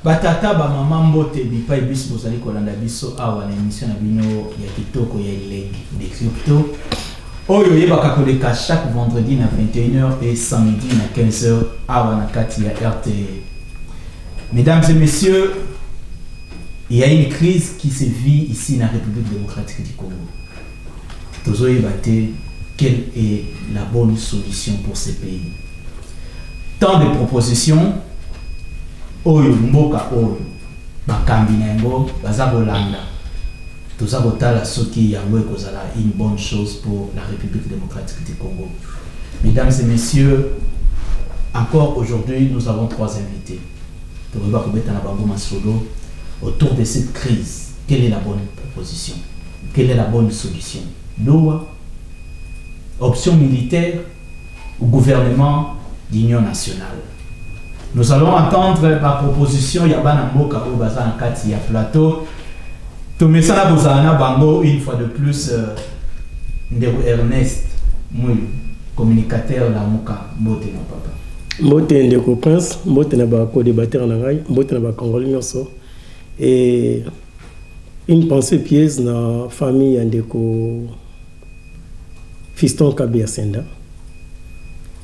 Batata ba maman mbote bipa biso bozali kolanda biso awa na émission na bino ya kitoko ya Elengi des crypto. Oyo yebaka koleka chaque vendredi na 21h et samedi na 15h awa na kati ya RTL. Mesdames et messieurs, il y a une crise qui se vit ici dans la République démocratique du Congo. Tozoye bate, quelle est la bonne solution pour ces pays? Tant de propositions. Oyo mboka oyo bakambi na yango baza bolanda toza kotala soki yango ekozala une bonne chose pour la République démocratique du Congo. Mesdames et messieurs, encore aujourd'hui nous avons trois invités. Toba kobeta na bango masolo autour de cette crise. Quelle est la bonne proposition? Quelle est la bonne solution? Doa, option militaire ou gouvernement d'union nationale? Nous allons entendre la proposition Yabana Mboka au Bazan Kati ya plateau. Tomesana Bozana Bango une fois de plus Ndeko Ernest Moui, communicateur la Moka Mbote na papa. Mbote Ndeko Prince, Mbote na ba co-débatteur na ngai, Mbote na ba Congolais nyonso. Et une pensée pièce na famille Ndeko Fiston Kabia Senda.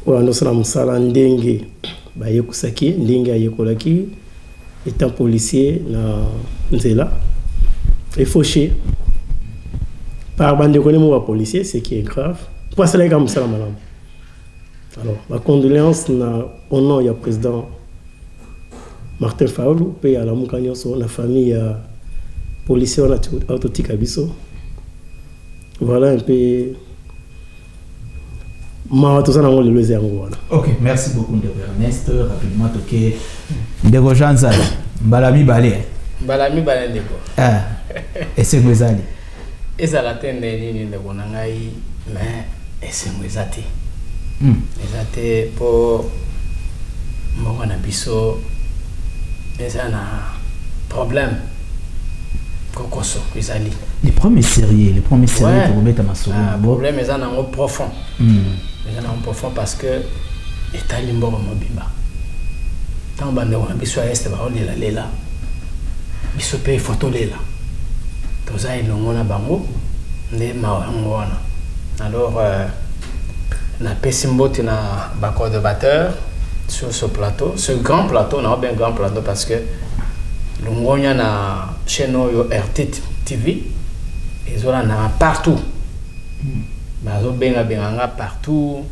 Wa ndo sala musala ndenge baye kusaki ndenge ayekolaki étant policier na nzela et fauché par bande connaît wa policier, ce qui est grave pour cela comme ça madame. Alors ma condoléance na au nom du président Martin Fayulu et à la mukanyo so la famille policier on a autotique abiso. Voilà un peu. Ok, merci beaucoup de Ernest. Rapidement, toqué Ndeko Janza, Balami Balé. Balami Balé Ndeko. Ah, et c'est Mwezali. Et ça la tête de Ndeko Nangai, mais et c'est Mwezati. Mwezati pour Mwana Biso, et ça a problème. Kokoso, Mwezali. Les premiers sérieux pour remettre à ma soeur. Le problème est un profond. Mais on profond parce que état limbo mobimba tant bande on biso est ba on la lela biso pe photo lela toza ilongona bango ne mawana alors na pesimbote na ba co-débatteur sur ce plateau, ce grand plateau, on a bien grand plateau parce que longonya na chaîne yo RT TV et zola na partout. Bazo benga benga partout,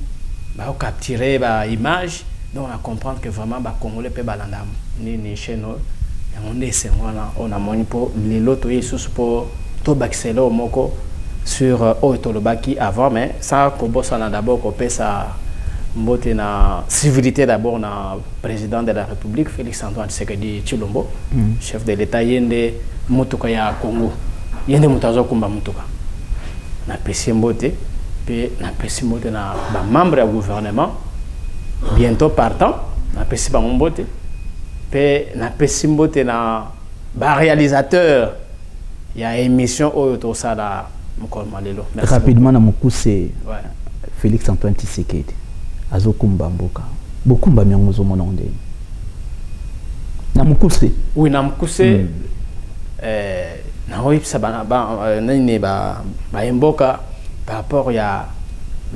ba capturer ba image, donc on comprendre que vraiment ba congolais pe balanda ni chaîne on est on a moni pour les loto yesus pour to baxelo moko sur Otolobaki avant, mais ça kobosa na d'abord ko pesa mbote na civilité d'abord na président de la République Félix Antoine Tshisekedi Tshilombo, chef de l'État yende mutuka ya Congo yende mutazo kumba mutuka na pesi mbote pe na pesi mbote na ba membre ya gouvernement bientôt partant na pesi ba mbote pe na pesi mbote na ba réalisateur ya émission oyo to sala mukol malelo. Rapidement na mukuse Félix Antoine Tshisekedi azokumba mboka bokumba myangozo mona onde na mukuse oui na mukuse na oyipsa ba nini ba mboka par rapport ya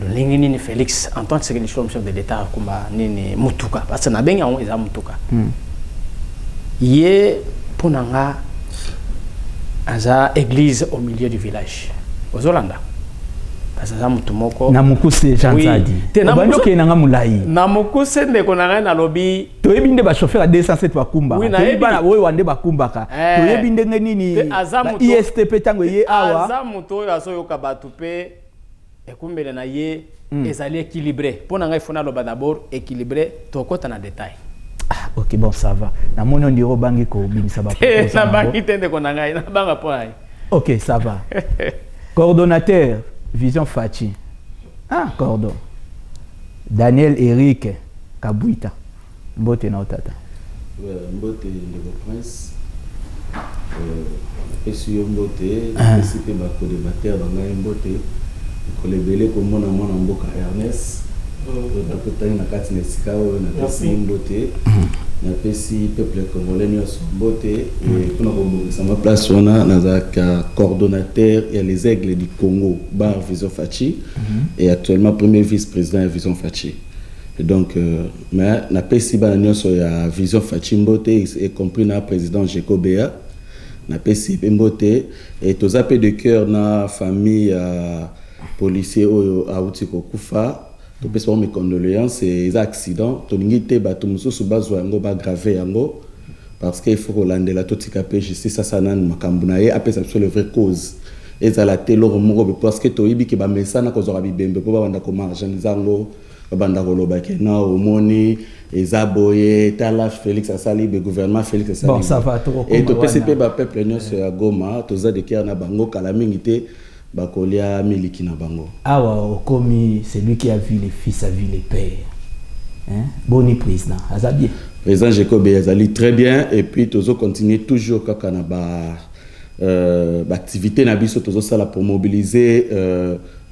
le lingini Félix Antoine Tshisekedi chef de l'État kumba nini mutuka parce que na benga on eza mutuka yé ponanga aza église au milieu du village aux Hollandais parce que ça mutu moko na mukuse Janzadi bando ke nanga mulai na mukuse nde konanga na lobby to yebinde ba chauffeur a 207 bakumba to yebana boy wande bakumbaka to yebinde nini ISTP tango ye awa azamuto oyo azoyoka batu pe ekumbele na ye ezali équilibré pour nanga ifona loba d'abord équilibré to kota na détail. Ok, bon, ça va. Na mono ndiro bangi ko binisa ba propose. Na bangi tende ko nanga na banga point. Ok, ça va. Coordonnateur Vision Fachi. Ah, cordon. Daniel Eric Kabuita. Mbote na otata. Mbote le prince. Esio mbote, participer ba ko débatteur banga mbote. Ko lebele ko mona mboka Ernest. Dakotani na kati na sikao na pesi mbote na pesi peuple congolais nyonso mbote et kuna ko ma place wana nazaka coordonnateur et les aigles du Congo bar Vision Fachi et actuellement premier vice-président de Vision Fachi et donc mais na pesi ba nyonso ya Vision Fachi mbote y compris na président Jekobea na pesi mbote et tozape de cœur na famille policier oyo auti ko kufa. To pesa mes condoléances et les accidents to ngité ba to mususu bazwa ngo ba gravé yango parce qu'il faut Hollande la totika pe justice ça sanan makambu na ye apesa sur le vrai cause ezala telo moko parce que to yibi ke ba mesana ko zora bibembe po ba banda ko marginaliser ngo ba banda ko loba ke na omoni ezaboye tala Félix asali be gouvernement Félix asali bon ça va trop et to pesa pe ba peuple nyonso ya Goma to za de kia na bango kala mingité Bakolia miliki na bango. Awa okomi celui qui a vu les fils a vu les pères. Hein? Boni président, azabie. Président Jacob Azali très bien et puis tozo continuer toujours kaka na activité na biso tozo sala pour mobiliser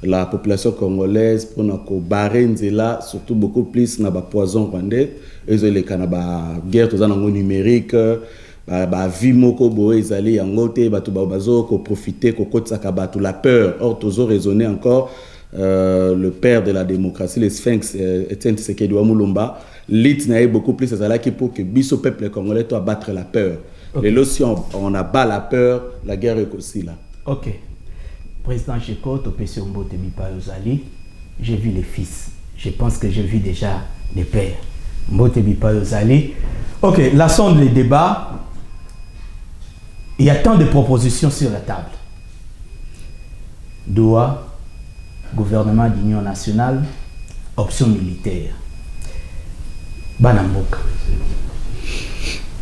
la population congolaise pour na ko barrer nzela surtout beaucoup plus na ba poison rwandais ezo le kana ba guerre toza na numérique ba vie moko boye ezali yango te bato bazo ko profiter ko kotsaka bato la peur or tozo raisonner encore le père de la démocratie le sphinx Etienne Tshisekedi wa Mulumba lit na beaucoup plus ezala qui pour que biso peuple congolais to abattre la peur. Okay. Et là si on abat la peur la guerre est aussi là. OK. Président Cheko to pesi ombote bipa ozali j'ai vu les fils. Je pense que j'ai vu déjà les pères. Mbote bipa ozali. OK, laissons les débats. Il y a tant de propositions sur la table. Doha, gouvernement d'union nationale, option militaire. Banamboka.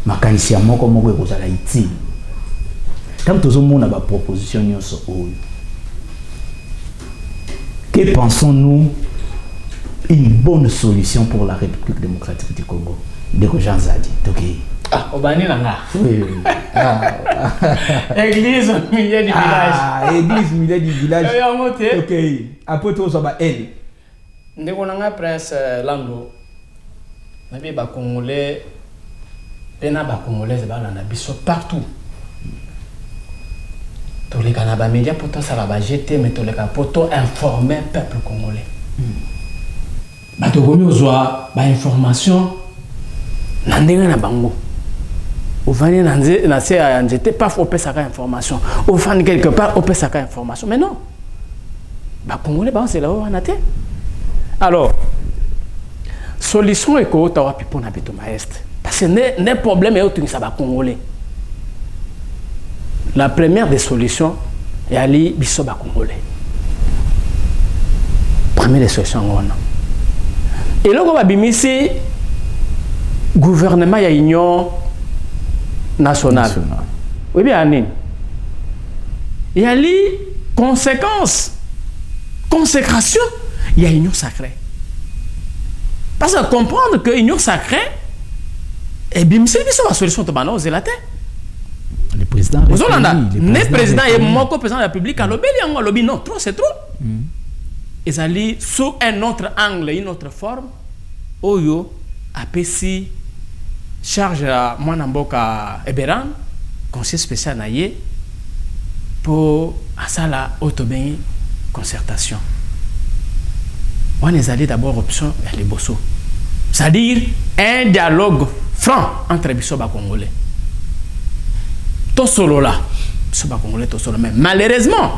Makanisi ya moko moko ekozala iti. Tant tozomona ba proposition nyonso oyo. Que pensons-nous une bonne solution pour la République démocratique du Congo? De Janzadi. OK. Ah, Obani Nanga. Oui. Église au milieu du village. Ah, église au milieu du village. Ok. Après tout ça va elle. Ndeko Nanga Prince Lando. Nabi ba Congolais. Pena ba Congolais ba na biso partout. Tous les canaba médias pourtant ça va jeter mais tous les cas pourtant informer peuple congolais. Ba to gomi ozwa ba information na ndenga na bango. Au vani na se a njete paf au pesa ka information au vani quelque part au pesa ka information mais non ba congolais ba c'est là où on a été alors solution eko ta wapi pona beto maestre parce que ne problème est autour ça ba congolais la première des solutions est ali biso ba congolais première des solutions ngona et là on va bimisi gouvernement ya union nationale. Oui bien Anine. Il y a les conséquences. Consécration, il y a union sacrée. Parce que comprendre que union sacrée et bien c'est la solution de bano zélate. Le président le président est mon président de la République à l'obéli en lobby non trop c'est trop. Et ça lit sous un autre angle, une autre forme. Oyo apesi charge à Mwanamboka Eberan, conseiller spécial naïe, pour à ça la autobéi concertation. On est allé d'abord option vers les bosso. C'est-à-dire un dialogue franc entre les bisoba congolais. Tout solo là, bisoba congolais tout solo. Mais malheureusement,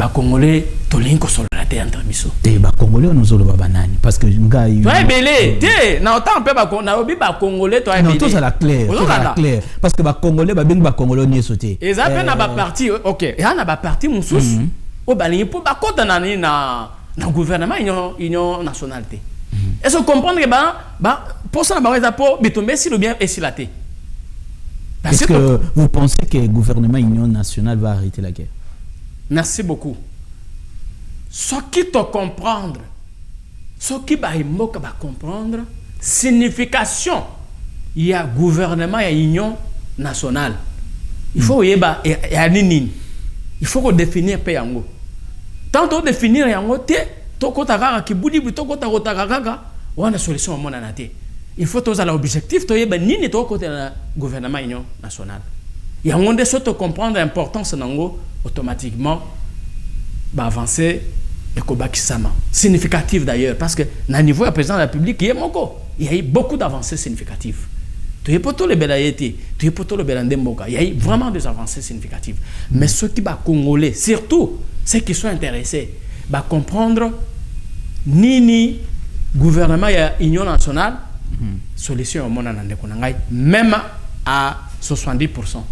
Congolais tolinko solate entre biso. Te ba Congolais nous zolo banani parce que nga yi. Toi belé, te na autant pe na obi ba Congolais toi belé. Non, tout ça la clair, tout ça la clair parce que ba Congolais ba bing ba Congolais ni sauté. Et ça fait na ba parti, OK. Et na ba parti mususu. O balingi po ba kota na gouvernement union nationalité. Est-ce que comprendre que pour ça ba za po bitombe si le bien et si la té. Est-ce que vous pensez que le gouvernement union nationale va arrêter la guerre? Merci beaucoup. Ce qui te comprendre, ce qui va comprendre, signification, il y a gouvernement, il y a union nationale. Il faut il faut définir payango. Tant qu'on définir yango te, to kota kaka kibudi to kota kota kaka, on a solution au monde anaté. Il faut tous l'objectif to yeba nini to côté gouvernement union nationale. Il y a un monde de comprendre l'importance nango automatiquement va avancer et kobakisama significatif d'ailleurs parce que na niveau du président de la République il y a eu beaucoup d'avancées significatives. Tu es pour tout le belayeti, tu es pour tout le belandemboka. Il y a eu vraiment des avancées significatives. Mais ceux qui va congolais, surtout ceux qui sont intéressés, va comprendre nini gouvernement et union nationale solution au monde en même à 70%.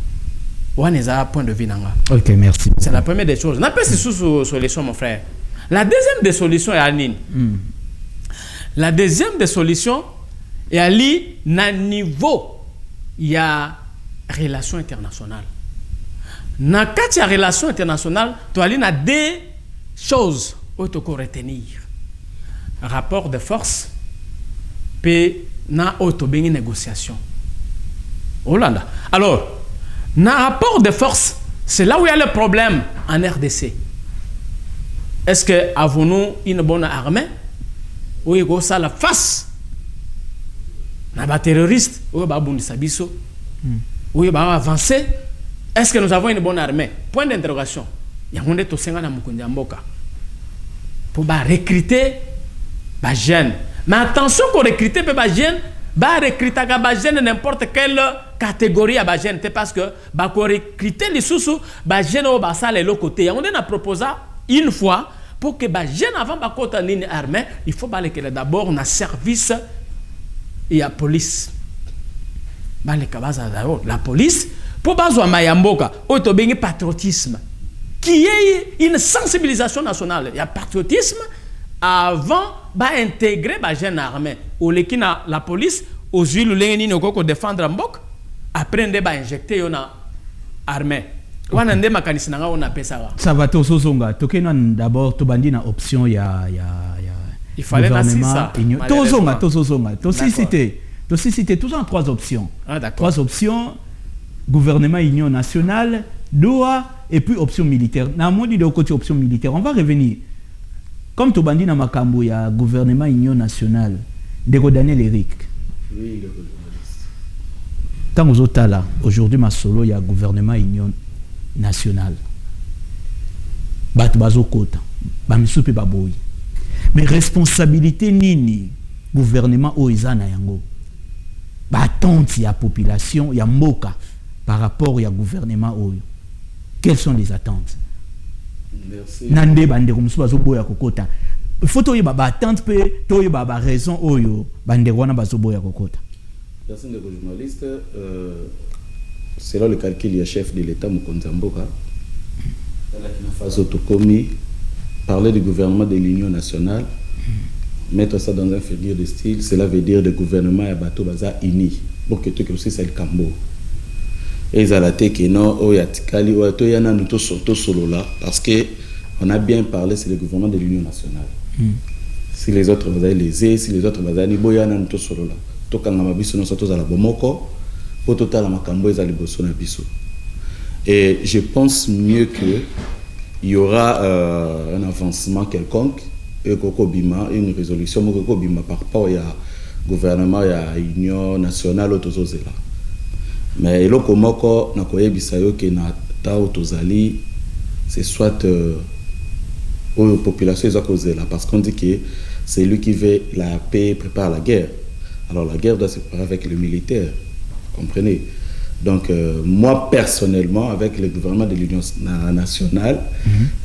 On est à point de vue nanga. Ok, merci. C'est la première des choses. N'a pas solution, mon frère. La deuxième des solutions est à Nine. La deuxième des solutions est à na niveau il y a relations internationales. Na quand il y a relations internationales, tu as na deux choses où tu peux retenir. Rapport de force puis na auto bengi négociation. Hollande. Alors, na rapport de force, c'est là où il y a le problème en RDC. Est-ce que avons-nous une bonne armée ou il y a la face na ba terroriste ou ba bundisa biso ou il va avancer? Est-ce que nous avons une bonne armée? Point d'interrogation. Il y a monde to senga na mukundi mboka pour ba recruter ba jeunes. Mais attention qu'on recrute pas les jeunes, recruter les jeunes n'importe quelle catégorie à les jeunes parce que qu'on recruter les sous les jeunes au bas les l'autre côté. On a proposé une fois pour que les jeunes avant de côté en ligne armée, il faut que d'abord na service et la police. La police pour bazo mayamboka auto bengi patriotisme qui est une sensibilisation nationale. Il y a patriotisme avant d'intégrer la jeune armée ou la police aux huiles ou défendre un bok après on va injecter une armée. Ça va tout zonga. D'abord tu bandi na option il fallait ça. Tout zonga. Tu cité tous en trois options. Trois options: gouvernement union nationale, Doha et puis option militaire. Na modi de côté option militaire. On va revenir. Comme tu bandis dans Makambo, il y a gouvernement union nationale de Daniel Eric. Oui, le Tant aux autres là, aujourd'hui ma solo il y a gouvernement union nationale. Bat bazo kota, ba misupe baboyi. Mais responsabilité nini gouvernement oizana yango. Ba attente ya population ya mboka par rapport au gouvernement oyo. Quelles sont les attentes? Merci. Nande bande comme ça boya kokota. Il faut toye ba attente pe toye ba raison oyo bande wana bazo boya kokota. Personne de journaliste selon le calcul du chef de l'État Mokonza Mboka dans la phase autocomi parler du gouvernement de l'Union nationale mettre ça dans un figure de style, cela veut dire le gouvernement et bateau baza uni pour que tout que aussi c'est le cambo. Et ils allaient que non, oh yatikali, oh to yana nous tous solo là parce que on a bien parlé c'est le gouvernement de l'Union nationale. Si les autres baza lésés, si les autres baza ni boyana nous tous solo là. To kanga mabiso nous tous à la bomoko, pour total la makambo ils allaient bosso na biso. Et je pense mieux que il y aura un avancement quelconque et kokobima une résolution kokobima par rapport à gouvernement ya Union nationale autozozela. Mais eloko moko na koyebisa yo ke na ta autozali c'est soit aux populations là parce qu'on dit que c'est lui qui veut la paix prépare la guerre. Alors la guerre doit se préparer avec les militaires. Comprenez? Donc, moi, personnellement, avec le gouvernement de l'Union nationale,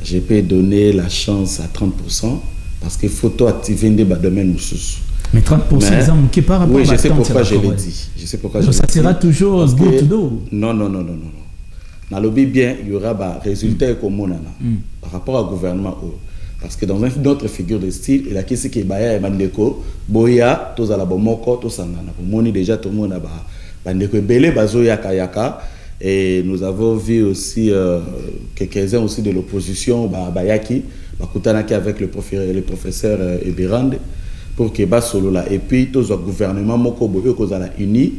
je peux donner la chance à 30%, parce qu'il faut activer des domaines moussous. Mais 30% exemple qui par rapport oui, je sais pourquoi je l'ai dit. Je sais pourquoi. Donc ça sera toujours goutte d'eau. Non. Dans le bien, il y aura des résultats comme on a par rapport au gouvernement. Parce que dans une autre figure de style, il y a qui c'est qui est Baya et Bandeko, Boya, tous à la Bomoko, tous en Nana. Moni déjà tout le monde a Bandeko Belé, Bazoya Kayaka. Et nous avons vu aussi quelques-uns aussi de l'opposition, Bayaki, Bakutanaki avec le professeur Ebirande, pour que bas solo là. Et puis tous au gouvernement Moko Boyo Kozala uni.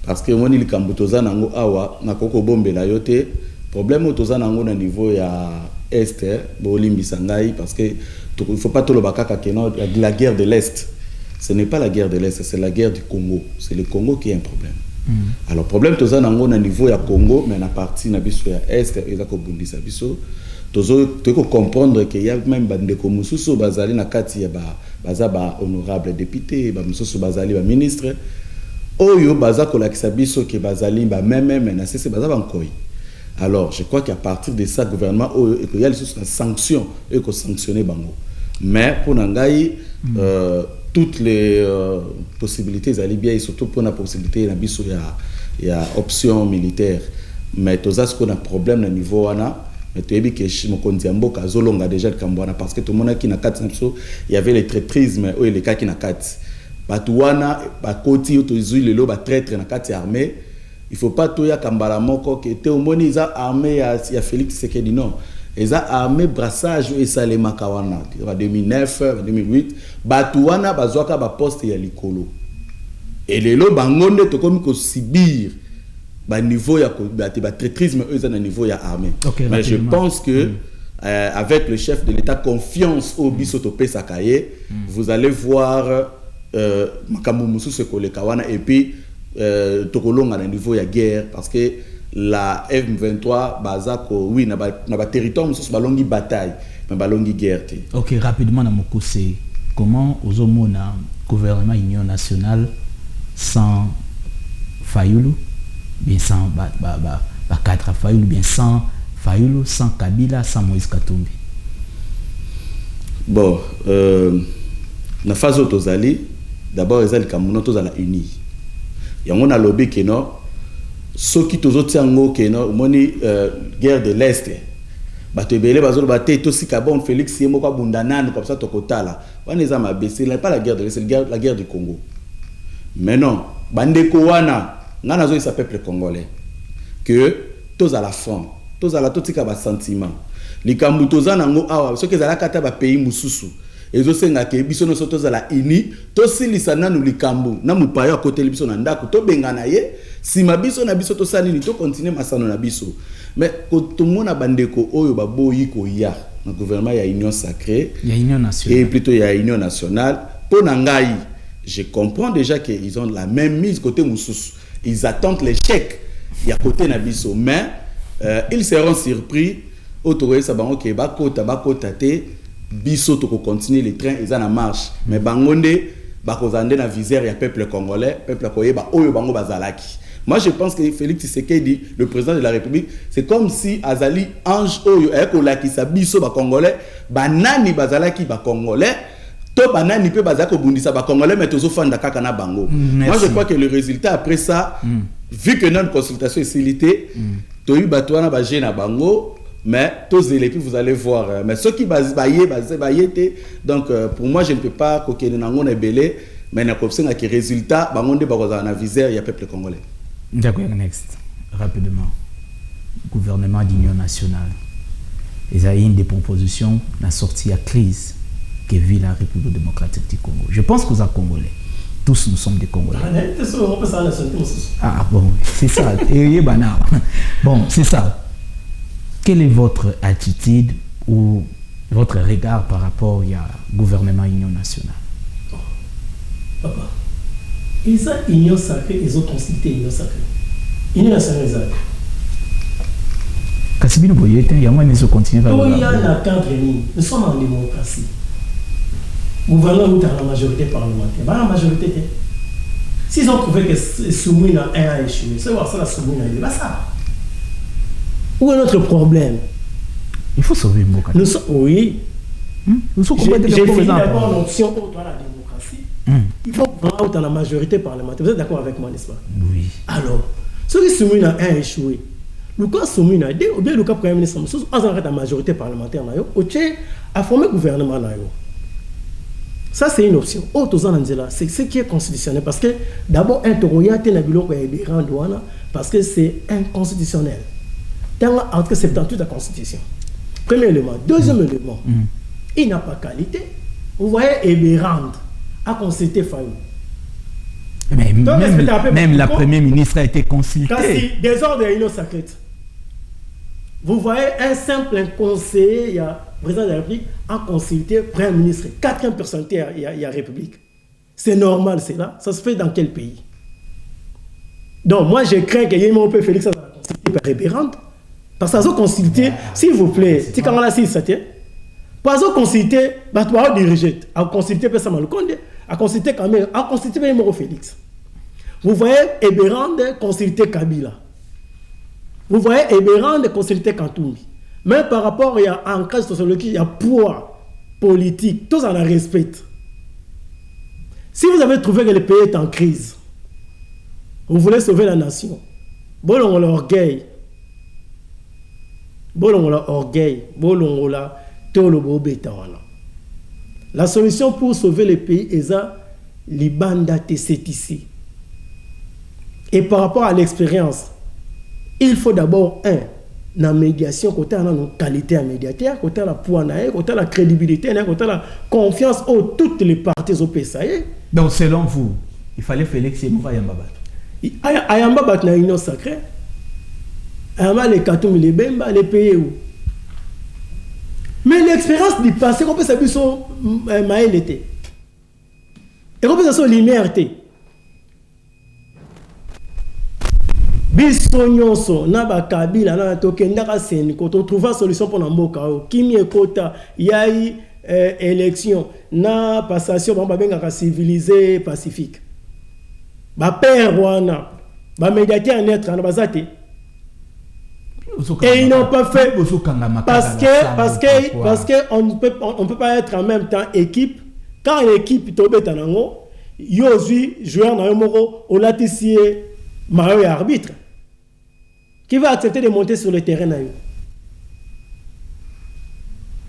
Parce que moi, il y a un nango awa, na koko bombe la yote. Problème au toza nango na niveau ya est, bolimbi sangai, parce que il faut pas tout le bakaka que non, la guerre de l'est. Ce n'est pas la guerre de l'est, c'est la guerre du Congo. C'est le Congo qui a un problème. Alors problème toza nango na niveau ya Congo, mais na partie na biso ya est, eza ko bundisa biso. Tozo te ko comprendre que y a même bande ko mususu bazali na kati ya baza honorable député, ba mususu bazali ba ministre. Oyo baza kolakisa biso ke bazali ba même na c'est baza bankoi. Alors je crois qu'à partir de ça gouvernement oyo et qu'il y a les sanctions et que sanctionner bango. Mais pour nangai toutes les possibilités zali bien et surtout pour la possibilité na biso ya option militaire. Mais toza ce qu'on a problème na niveau wana mais tu ebi ke mokonzi mboka zolonga déjà le kambwana parce que tout le monde qui na kati na biso il y avait les traîtrisme oyo les cas qui na kati. Batouana, Bakoti, Otoizui, le loba traître dans la carte armée. Il ne faut pas tout y a Kambala Moko qui était au monde, ils ont armé, il y a Félix Tshisekedi, non. Ils ont armé brassage et ça les Makawana. En 2009, 2008, Batouana, Bazouaka, Baposte et Alikolo. Et les lots, Bangonde, tout comme Sibir, niveau, il y a traîtrisme, eux, à niveau, il y a armé. Mais je pense que. Avec le chef de l'État, confiance au Bisotopé Sakaye, vous allez voir. Makambo musu se kolekawana et puis tokolonga na niveau ya guerre parce que la M23 bazako oui na ba territoire musu balongi bataille mais balongi guerre. OK, rapidement na mokose comment ozomona gouvernement union nationale sans Fayulu bien sans ba cadre Fayulu bien sans Fayulu sans Kabila sans Moïse Katumbi. Bon na phase tozali d'abord les Kamuno tous à la uni. Il y a un lobby qui non, ceux qui tous autres yango qui non, moni guerre de l'est. Batebele bazolo baté aussi kabon Félix Yemo kwa bundanane comme ça tokotala. Wana eza mabesi, c'est pas la guerre de l'est, c'est la guerre du Congo. Mais non, bandeko wana ngana zo isa peuple congolais que tous à la fin, tous à la totika ba sentiment. Likambu toza nango awa, ceux qui za la kata ba pays mususu. Et je sais que biso no soto za la ini to silisa nanu likambu na mupaya à côté biso na ndako to bengana ye si mabiso na biso to salini to continuer masano na biso mais ko tout le monde bandeko oyo baboyi ko ya na gouvernement ya union sacrée ya union nationale et plutôt ya union nationale pour nangai je comprends déjà que ils ont la même mise côté mususu ils attendent l'échec ya côté na biso mais ils seront surpris autoroye sa bango ke bakota te biso to continuer les trains ils en marche mais bangonde bakozande na visère ya peuple congolais peuple koyeba oyo bango bazalaki. Moi je pense que Félix Tshisekedi le président de la République c'est comme si azali ange oyo ekolakisa biso ba congolais banani bazalaki ba congolais to banani pe bazako bundisa ba congolais mais tozo fanda kaka na bango. Moi je crois que le résultat après ça vu que notre consultation est silité to yu batwana ba na bango. Mais tous les puis vous allez voir. Mais ceux qui basent donc pour moi je ne peux pas coquer nango na belé mais na kopse na ki résultat bangonde bakoza na visère ya peuple congolais. D'accord, next rapidement. Gouvernement d'union nationale. Il y a une des propositions la sortie à crise que vit la République démocratique du Congo. Je pense que vous êtes Congolais. Tous nous sommes des Congolais. Ah bon, c'est ça. Bon, c'est ça. Quelle est votre attitude ou votre regard par rapport au gouvernement Union nationale? Papa, ils ont Union sacrée, ils ont constitué Union sacrée. Union nationale, ils ont. Kassibino Boyete, il y a moins de continuer à il y a un cadre, nous sommes en démocratie. Nous venons dans la majorité parlementaire. La majorité, S'ils ont trouvé que Soumouina 1 a échoué, c'est voir ça la Soumouina, il va ça. Où est notre problème? Il faut sauver Mboka. Oui. Nous sommes J'ai fini d'abord l'option pour la démocratie. Il faut prendre dans la majorité parlementaire. Vous êtes d'accord avec moi, n'est-ce pas? Oui. Alors, ceux qui Soumouina 1 a échoué, le cas Soumouina 2, ou bien le cas Premier ministre, en la majorité parlementaire, a formé le gouvernement. Ça, c'est une option. C'est ce qui est constitutionnel. Parce que d'abord, un toroya est un douane parce que c'est inconstitutionnel. Dans l'article 78 de la Constitution. Premier élément. Deuxième élément, il n'a pas qualité. Vous voyez, Ebérand a consulté Fayou. Mais même la première ministre a été consultée. Kasi, désordre et union sacrée. Vous voyez, un simple conseiller, il y a le président de la République, a consulté le Premier ministre. 4e personnalité, il y a la République. C'est normal, c'est là. Ça se fait dans quel pays? Donc, moi, je crains qu'il y ait un peu Félix à consulter par Ebérand. Parce qu'ils ont consulté, s'il vous plaît, si quand on a 6 7 pas consulter, bah tu vas diriger, à consulter Pessa Malukonde, à consulter Kamel, à consulter Moro Félix. Vous voyez Ebérand consulter Kabila. Vous voyez Ebérand consulter Kantoumi. Mais par rapport à un cas sociologique, il y a poids politique, tous en la respectent. Si vous avez trouvé que le pays est en crise, vous voulez sauver la nation, bon on l'orgueil. La solution pour sauver le pays est l'Ibanda TCTC. Et par rapport à l'expérience, il faut d'abord la médiation, côté la qualité à médiateur, côté la poids, côté la crédibilité, côté la confiance aux toutes les parties au PSAE. Donc selon vous, il fallait Félix et Mouva Yambabat. Ayambabat na union sacrée. Les Katoum, les Bemba, les pays où. Mais l'expérience du passé, on peut savoir son maël était. Et on peut savoir son liberté. Bisonyoso, Naba Kabila, Naba Tokendaka Sen, quand on trouve une solution pour Namboka, Kimi Ekota, Yaï, élection, na passation, on va bien civilisé, pacifique. Ba père Rwanda, ba médiateur neutre, na bazate. Et ils n'ont pas fait parce qu'on ne peut pas être en même temps équipe. Quand l'équipe est en haut, il y a aussi joueur dans le moro au latissier Mario arbitre qui va accepter de monter sur le terrain. Non,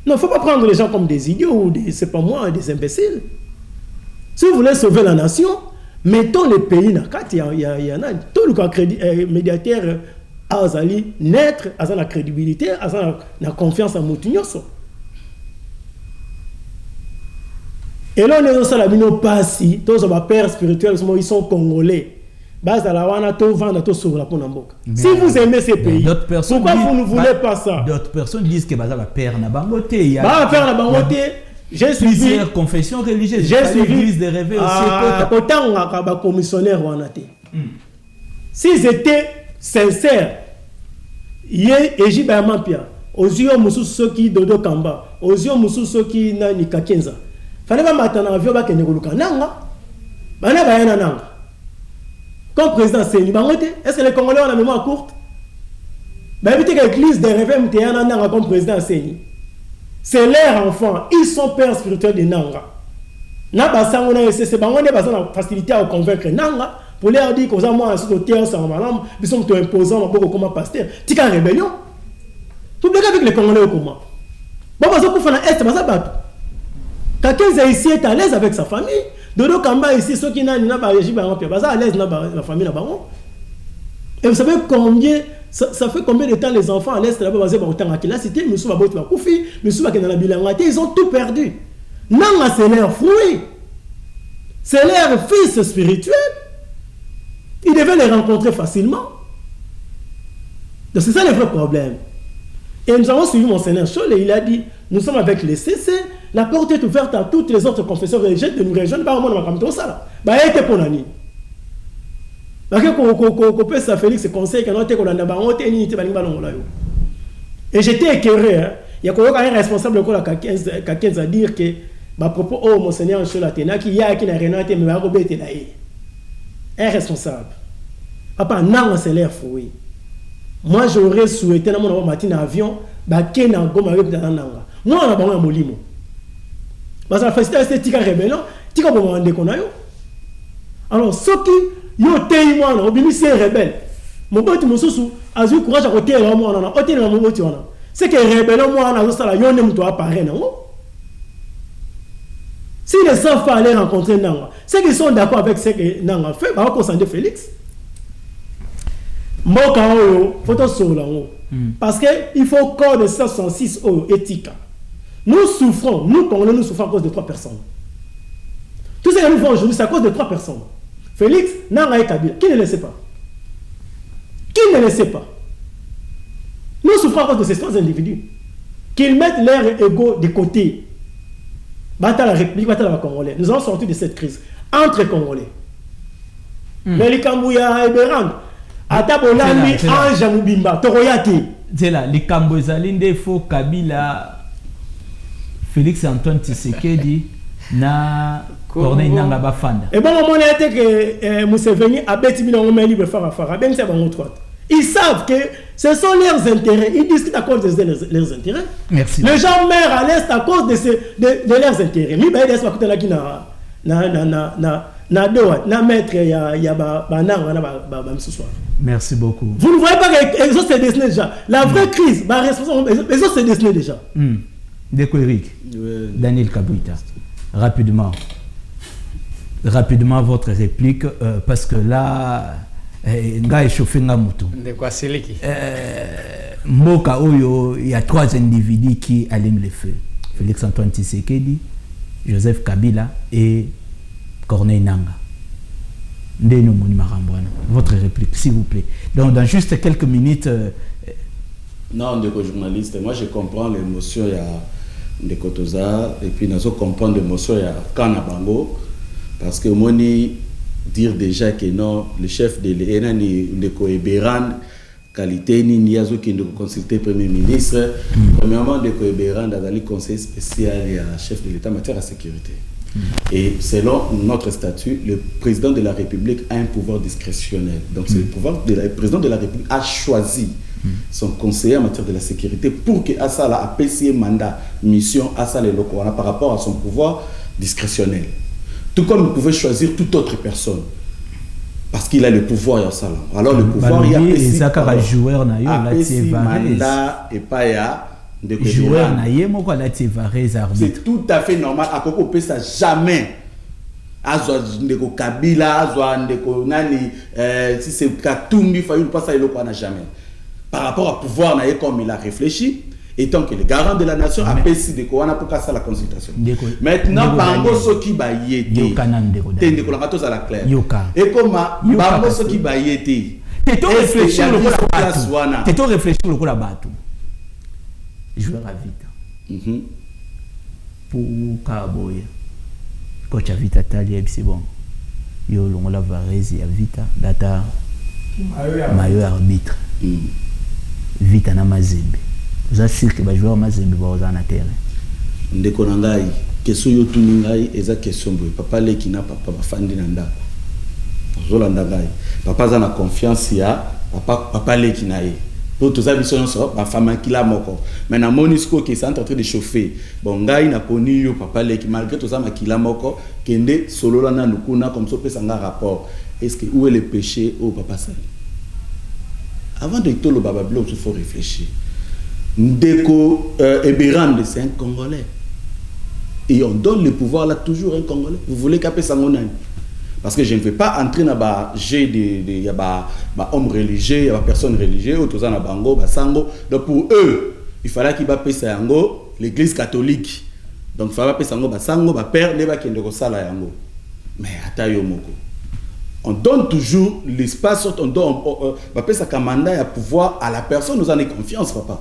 il ne faut pas prendre les gens comme des idiots ou c'est pas moi, des imbéciles. Si vous voulez sauver la nation, mettons les pays dans le cadre, il y en a tout le médiateur. Azali naître, à la crédibilité, à la confiance en Moutinyoso. Et là, on est dans la bino passi, tous les pères spirituels, ils sont congolais. Bas à la wana to vendre to sur la ponamboka. Si vous aimez ces pays, pourquoi vous ne voulez pas ça? D'autres personnes disent que Baza va père na bangote. Bah père na bangote. J'ai suivi plusieurs confessions religieuses. J'ai suivi l'église des rêves aussi. Autant on commissionnaire wanate. S'ils étaient sincère, yé Ejiba Mampia, aux yeux Moussou qui Dodo Kamba, aux yeux Moussou qui Nani Kakenza. Fallait pas m'attendre à violer que Negoluka Nanga. Bana Bayana Nanga. Comme président Séni Bangote, est-ce que les Congolais ont la mémoire courte? Ben évitez que l'église des rêves Mtéana Nanga comme président Séni. C'est leurs enfants, ils sont pères spirituels de Nanga. Nabasa on a essayé, c'est Bangote Basa la facilité à convaincre Nanga. Pour leur dire que moi, je suis terre sans madame, ils sont imposants, comme pasteur. Tu as une rébellion. Tu peux avec les Congolais au comment? Bon, parce que faire l'Est, ça bat. Quelqu'un ici est à l'aise avec sa famille. Dodo Kamba ici, ceux qui n'ont pas réagi, à l'aise dans la famille là-bas. Et vous savez combien, ça fait combien de temps les enfants à l'Est là-bas, basés par autant à la cité, ils ont tout perdu. Non, c'est leur fruit. C'est leur fils spirituel. Ils devaient les rencontrer facilement. Donc c'est ça le vrai problème. Et nous avons suivi Monseigneur Scholl et il a dit, nous sommes avec les CC, la porte est ouverte à toutes les autres confessions religieuses de nous rejoindre. Et j'étais écœuré. Il y a un responsable de la Kakenza à dire que, à propos, oh, Monseigneur Scholl a tenu, qu'il y a qui n'a rien à dire, mais il va. un responsable. Papa, non, c'est l'air fouillé. Moi, j'aurais souhaité, dans mon matin avion, que na goma yo dans nanga. Moi, on a bango molimo. Parce que la félicité c'est tika rebellion, tika bon ande konayo. Alors, ce qui yo tei moi, on bimi c'est rebelle. Mon pote mosusu, azu courage à côté là moi, on a côté là mon pote on a. C'est que rebellion moi, on a ça là, yo ne muto apparaît non. Si les savent pas aller rencontrer Nanga, ceux qui sont d'accord avec ce que Nanga fait, va concentrer Félix. Moka oyo, photo sur là. Parce que il faut corps de 166 oyo éthique. Nous souffrons, nous Congolais, nous souffrons à cause de 3 personnes. Tout ce que nous faisons aujourd'hui, c'est à cause de 3 personnes. Félix, Nanga et Kabila. Qui ne le sait pas? Qui ne le sait pas? Nous souffrons à cause de ces 3 individus. Qu'ils mettent leur ego de côté. Bata la République, bata la Congolais. Nous allons sortir de cette crise entre Congolais. Mais les Kambouya et Berand, Atabolani, Ange Moubimba, Toroyati. C'est là, les Kambouizalinde, Faux Kabila, Félix Antoine Tshisekedi, na Corneille Nanga Bafanda. Et bon, on a été que Mousseveni a bêti bien en libre Farafara, bien que c'est bon droite. Ils savent que ce sont leurs intérêts. Ils discutent à cause de leurs intérêts. Merci. Les gens meurent à l'Est à cause de leurs intérêts. Mais il y a merci beaucoup. Vous ne voyez pas que les autres se dessinent déjà. La vraie crise, les autres se dessinent déjà. Déco Eric, Daniel Kabouita, rapidement votre réplique, parce que là, nga échauffé nga mutu. De quoi c'est qui? Mboka oyo, il y a 3 individus qui allument le feu. Félix Antoine Tshisekedi, Joseph Kabila et Corneille Nanga. Ndeno Moni Marambouana. Votre réplique, s'il vous plaît. Donc, dans juste quelques minutes. Non, de journaliste, moi je comprends l'émotion, il y a des Kotoza, et puis nous comprendre l'émotion, il y a Kanabango, parce que Moni dire déjà que non, le chef de l'ENA de Koeberan, qualité ni niazo qui nous consulter Premier ministre, premièrement de Koeberan, dans le conseil spécial et chef de l'État en matière de sécurité. Et selon notre statut, le président de la République a un pouvoir discrétionnel. Donc c'est le pouvoir de le président de la République a choisi son conseiller en matière de la sécurité pour que Assala a PCA mandat, mission Assala et locaux par rapport à son pouvoir discrétionnel. Tout comme il pouvait choisir toute autre personne. Parce qu'il a le pouvoir à Assala. Alors le pouvoir, il y a mandat et pas ya joueur naïe moko alati varese arbitre. C'est tout à fait normal. À Koko peut ça jamais. Azwa ndeko Kabila, azwa ndeko nani si c'est Katumbi Fayulu pas ça il le n'a jamais. Par rapport au pouvoir naïe comme il a réfléchi, étant que le garant de la nation a péci de quoi on a pour casser la consultation. Maintenant bango soki ba yété. Ndeko la matos à la claire. Et comment bango soki ba yété. T'es réfléchir le coup la T'es réfléchir le coup la bateau. Joueur à vite. Pour Kaboya. Coach à vite Talia, c'est bon. Yo longola Varese à vite data maillot arbitre. Vite na Mazembe. Vous êtes sûr que les joueurs Mazembe vont dans la terre. Ndeko nangai, question yo tuningai eza question boy. Papa le kina papa bafandi na ndako. Zolanda ngai. Papa za na confiance ya papa le kina ye. Pour tous les gens, ma femme qui l'a moko. Mais na monisco qui est en train de chauffer. Bon, gars, il n'a pas ni yo papa qui malgré tout ça, ma qui l'a moko, kende solo la na nukuna comme ça peut s'en rapport. Est-ce que où est le péché au papa ça? Avant de tout le baba blanc, il faut réfléchir. Ndeko Eberand, c'est un Congolais. Et on donne le pouvoir là toujours un Congolais. Vous voulez qu'après ça on parce que je ne veux pas entrer dans il y a hommes religieux, il y a personnes religieuses, autour de bango, sango. Donc pour eux, il fallait qu'ils baissent ça yango l'église catholique. Donc il fallait baisser sango sango père ne va qu'il ne sala yango. Mais atayo moko. On donne toujours l'espace, on donne ça comme mandat à pouvoir à la personne, nous en avons confiance papa.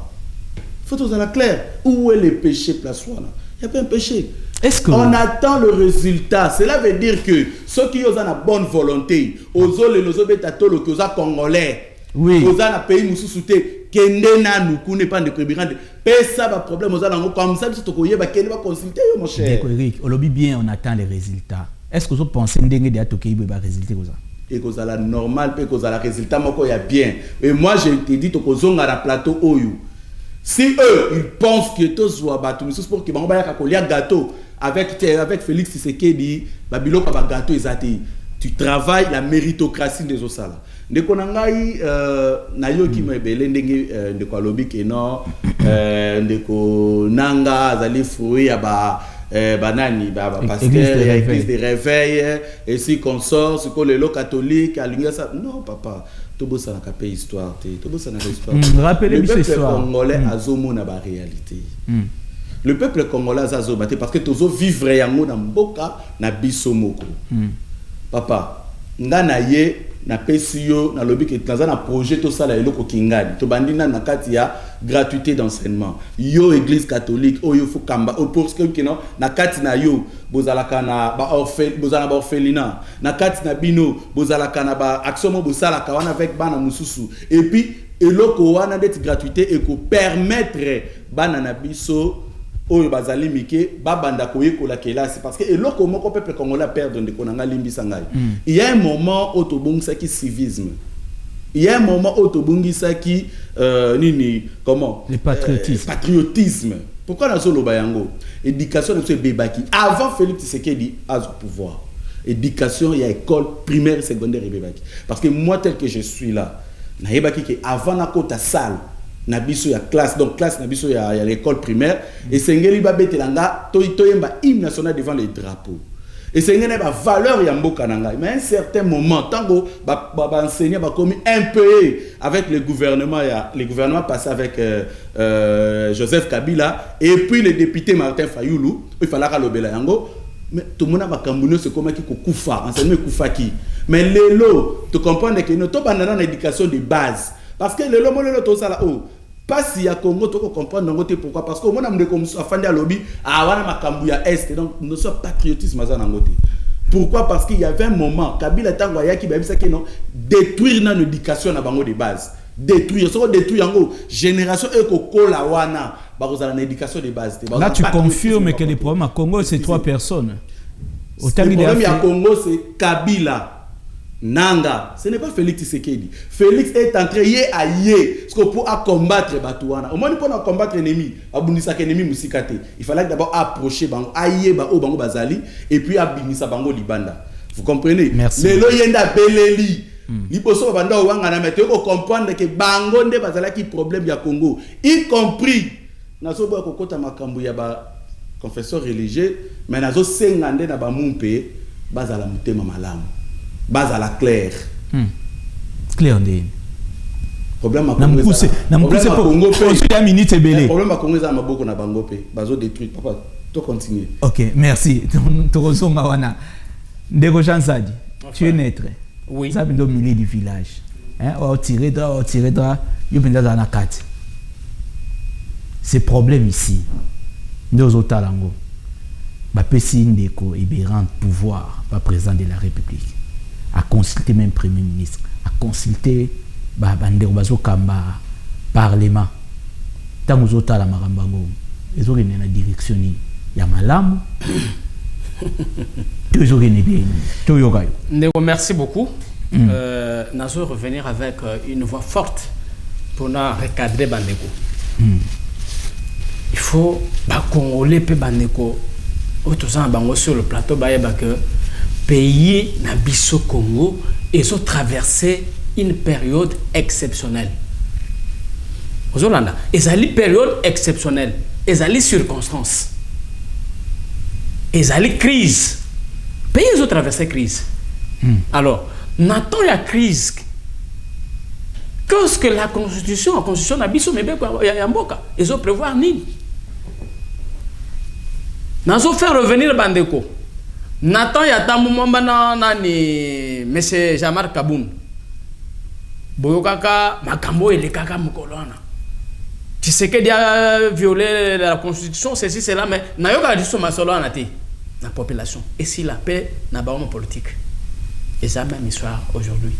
Faut tout à la claire. Où est le péché place il n'y a pas un péché. Est-ce que on attend le résultat? Cela veut dire que ceux qui ont la bonne volonté, aux les bétatolo qui ont congolais, oui, aux un pays mususute, kendena nous connaît pas de prébirande, pesa ba problème aux alango comme ça c'est tokoye ba kende va consulter mon cher. D'accord Eric, on lobby bien, on attend les résultats. Est-ce que vous pensez ndenge de atoke ba résultat comme ça? et que ça la normal et que ça la résultat moko ya bien. Et moi je te dis to kozonga na plateau oyo. Si eux ils pensent que to soit batu pour que bango ba ya kolia gâteau avec Félix Tshisekedi babilo ka ba gâteau ezati. Tu travailles la méritocratie des osala. Ndeko nangai na yo ki mebele ndenge ndeko alobi ke non ndeko nanga azali fruit ya banani parce que l'église de réveil et si consort ce que les lots catholiques alinga ça non papa tobo ça na kapé histoire tobo ça na histoire. Rappelez-moi cette histoire. Le peuple congolais azomo na ba réalité. Le peuple congolais azobate parce que tozo vivre yango na mboka na biso moko. Papa ngana ye na PCO na lobby que dans un projet tout ça là eloko kingani to bandina na kati ya gratuité d'enseignement yo église catholique oyo faut kamba pour que kino na kati na yo bozalaka na ba orphelinat na kati na bino bozalaka na ba action mo bosala kawana avec bana mususu et puis eloko wana d'être gratuité et ko permettre bana na biso oyo bazali mike babanda koyekola kelasi parce que eloko moko peuple congolais perdre de konanga limbisa ngai. Il y a un moment où tobongisa ki civisme. Il y a un moment où tobongisa ki nini comment le patriotisme. Patriotisme. Pourquoi na solo bayango? Éducation de ce bebaki avant Félix Tshisekedi a au pouvoir. Éducation il y a école primaire secondaire et bebaki. Parce que moi tel que je suis là, na yebaki que avant na kota salle na biso ya classe donc classe na biso ya l'école primaire et sengeli ba betelanga toyemba hymne national devant les drapeaux et sengeli ba valeur ya mboka nanga mais à un certain moment tango ba enseigner ba commis un peu avec le gouvernement passé avec Joseph Kabila et puis le député Martin Fayulu il fallait ka lobela yango mais tout le monde a cambuno c'est comme qui kufa enseignement kufaki mais lelo tu comprends que nous to bandana na éducation de base parce que lelo molelo to sala oh pas si ya Congo to comprendre ngote pourquoi parce que au monde comme afandi à lobby wana makambu ya est donc nous sommes patriotisme za ngote pourquoi parce qu'il y avait un moment Kabila tango ya ki babisa que non détruire na éducation na bango de base détruire yango génération ekokola wana bakozala na éducation de base. Là tu confirmes que les problèmes à Congo c'est 3 personnes. Le problème à Congo c'est Kabila Nanga, ce n'est pas Félix Tshisekedi. Félix est entré à parce que pour combattre Batouana. Au moins pour combattre l'ennemi, il fallait d'abord approcher Bango, aïe Bango Bazali et puis abinisa Bango Libanda. Vous comprenez? Merci. Les loyenda beleli. Li poso banda wanga na mettre ko comprendre que Bango nde bazala ki problème ya Congo, y compris nazo ba kokota makambu ya ba confesseur religieux, mais nazo sengande na ba mumpe bazala mutema malamu. Base à la claire. Claire ndeni. Problème à Congo. Namukuse pour Congo pe. Ya minute belé. Problème à Congo za maboko na bango pe. Bazo détruire papa. To continue. OK, merci. Tozonga wana. Ndeko Chansadi. Tu es naître. Oui. Ça bindo milieu du village. Hein, on tirer dra, yo penza na kati. C'est problème ici. Ndozo talango. Ba pesi ndeko ibérant pouvoir, pas président de la République. À consulter même premier ministre, à consulter bandeko bazokamba parlement. Tant aux autres la marambango, ils ont une direction ya malamu. Toujours une idée. Merci beaucoup. Nazo revenir avec une voix forte pour nous recadrer bandeko. Il faut ba congolais pe bandeko autosan bango sur le plateau baeba que pays na biso Congo ils ont traversé une période exceptionnelle. Aux Hollanda, ils ont une période exceptionnelle, ils ont une circonstance, ils ont une crise. Pays ils ont traversé crise. Alors, n'attend la crise. Qu'est-ce que la constitution na biso mebe ya mboka, ils ont prévoir nini? Nazo faire revenir bandeko. Nathan Yatamu Mambana nani monsieur Jamar Kaboun. Boyokaka makambo ele kaka mukolona. Tu sais que dia violé la constitution ceci cela mais nayoka diso masolo anati la population et si la paix n'a pas une politique. Et ça même histoire aujourd'hui.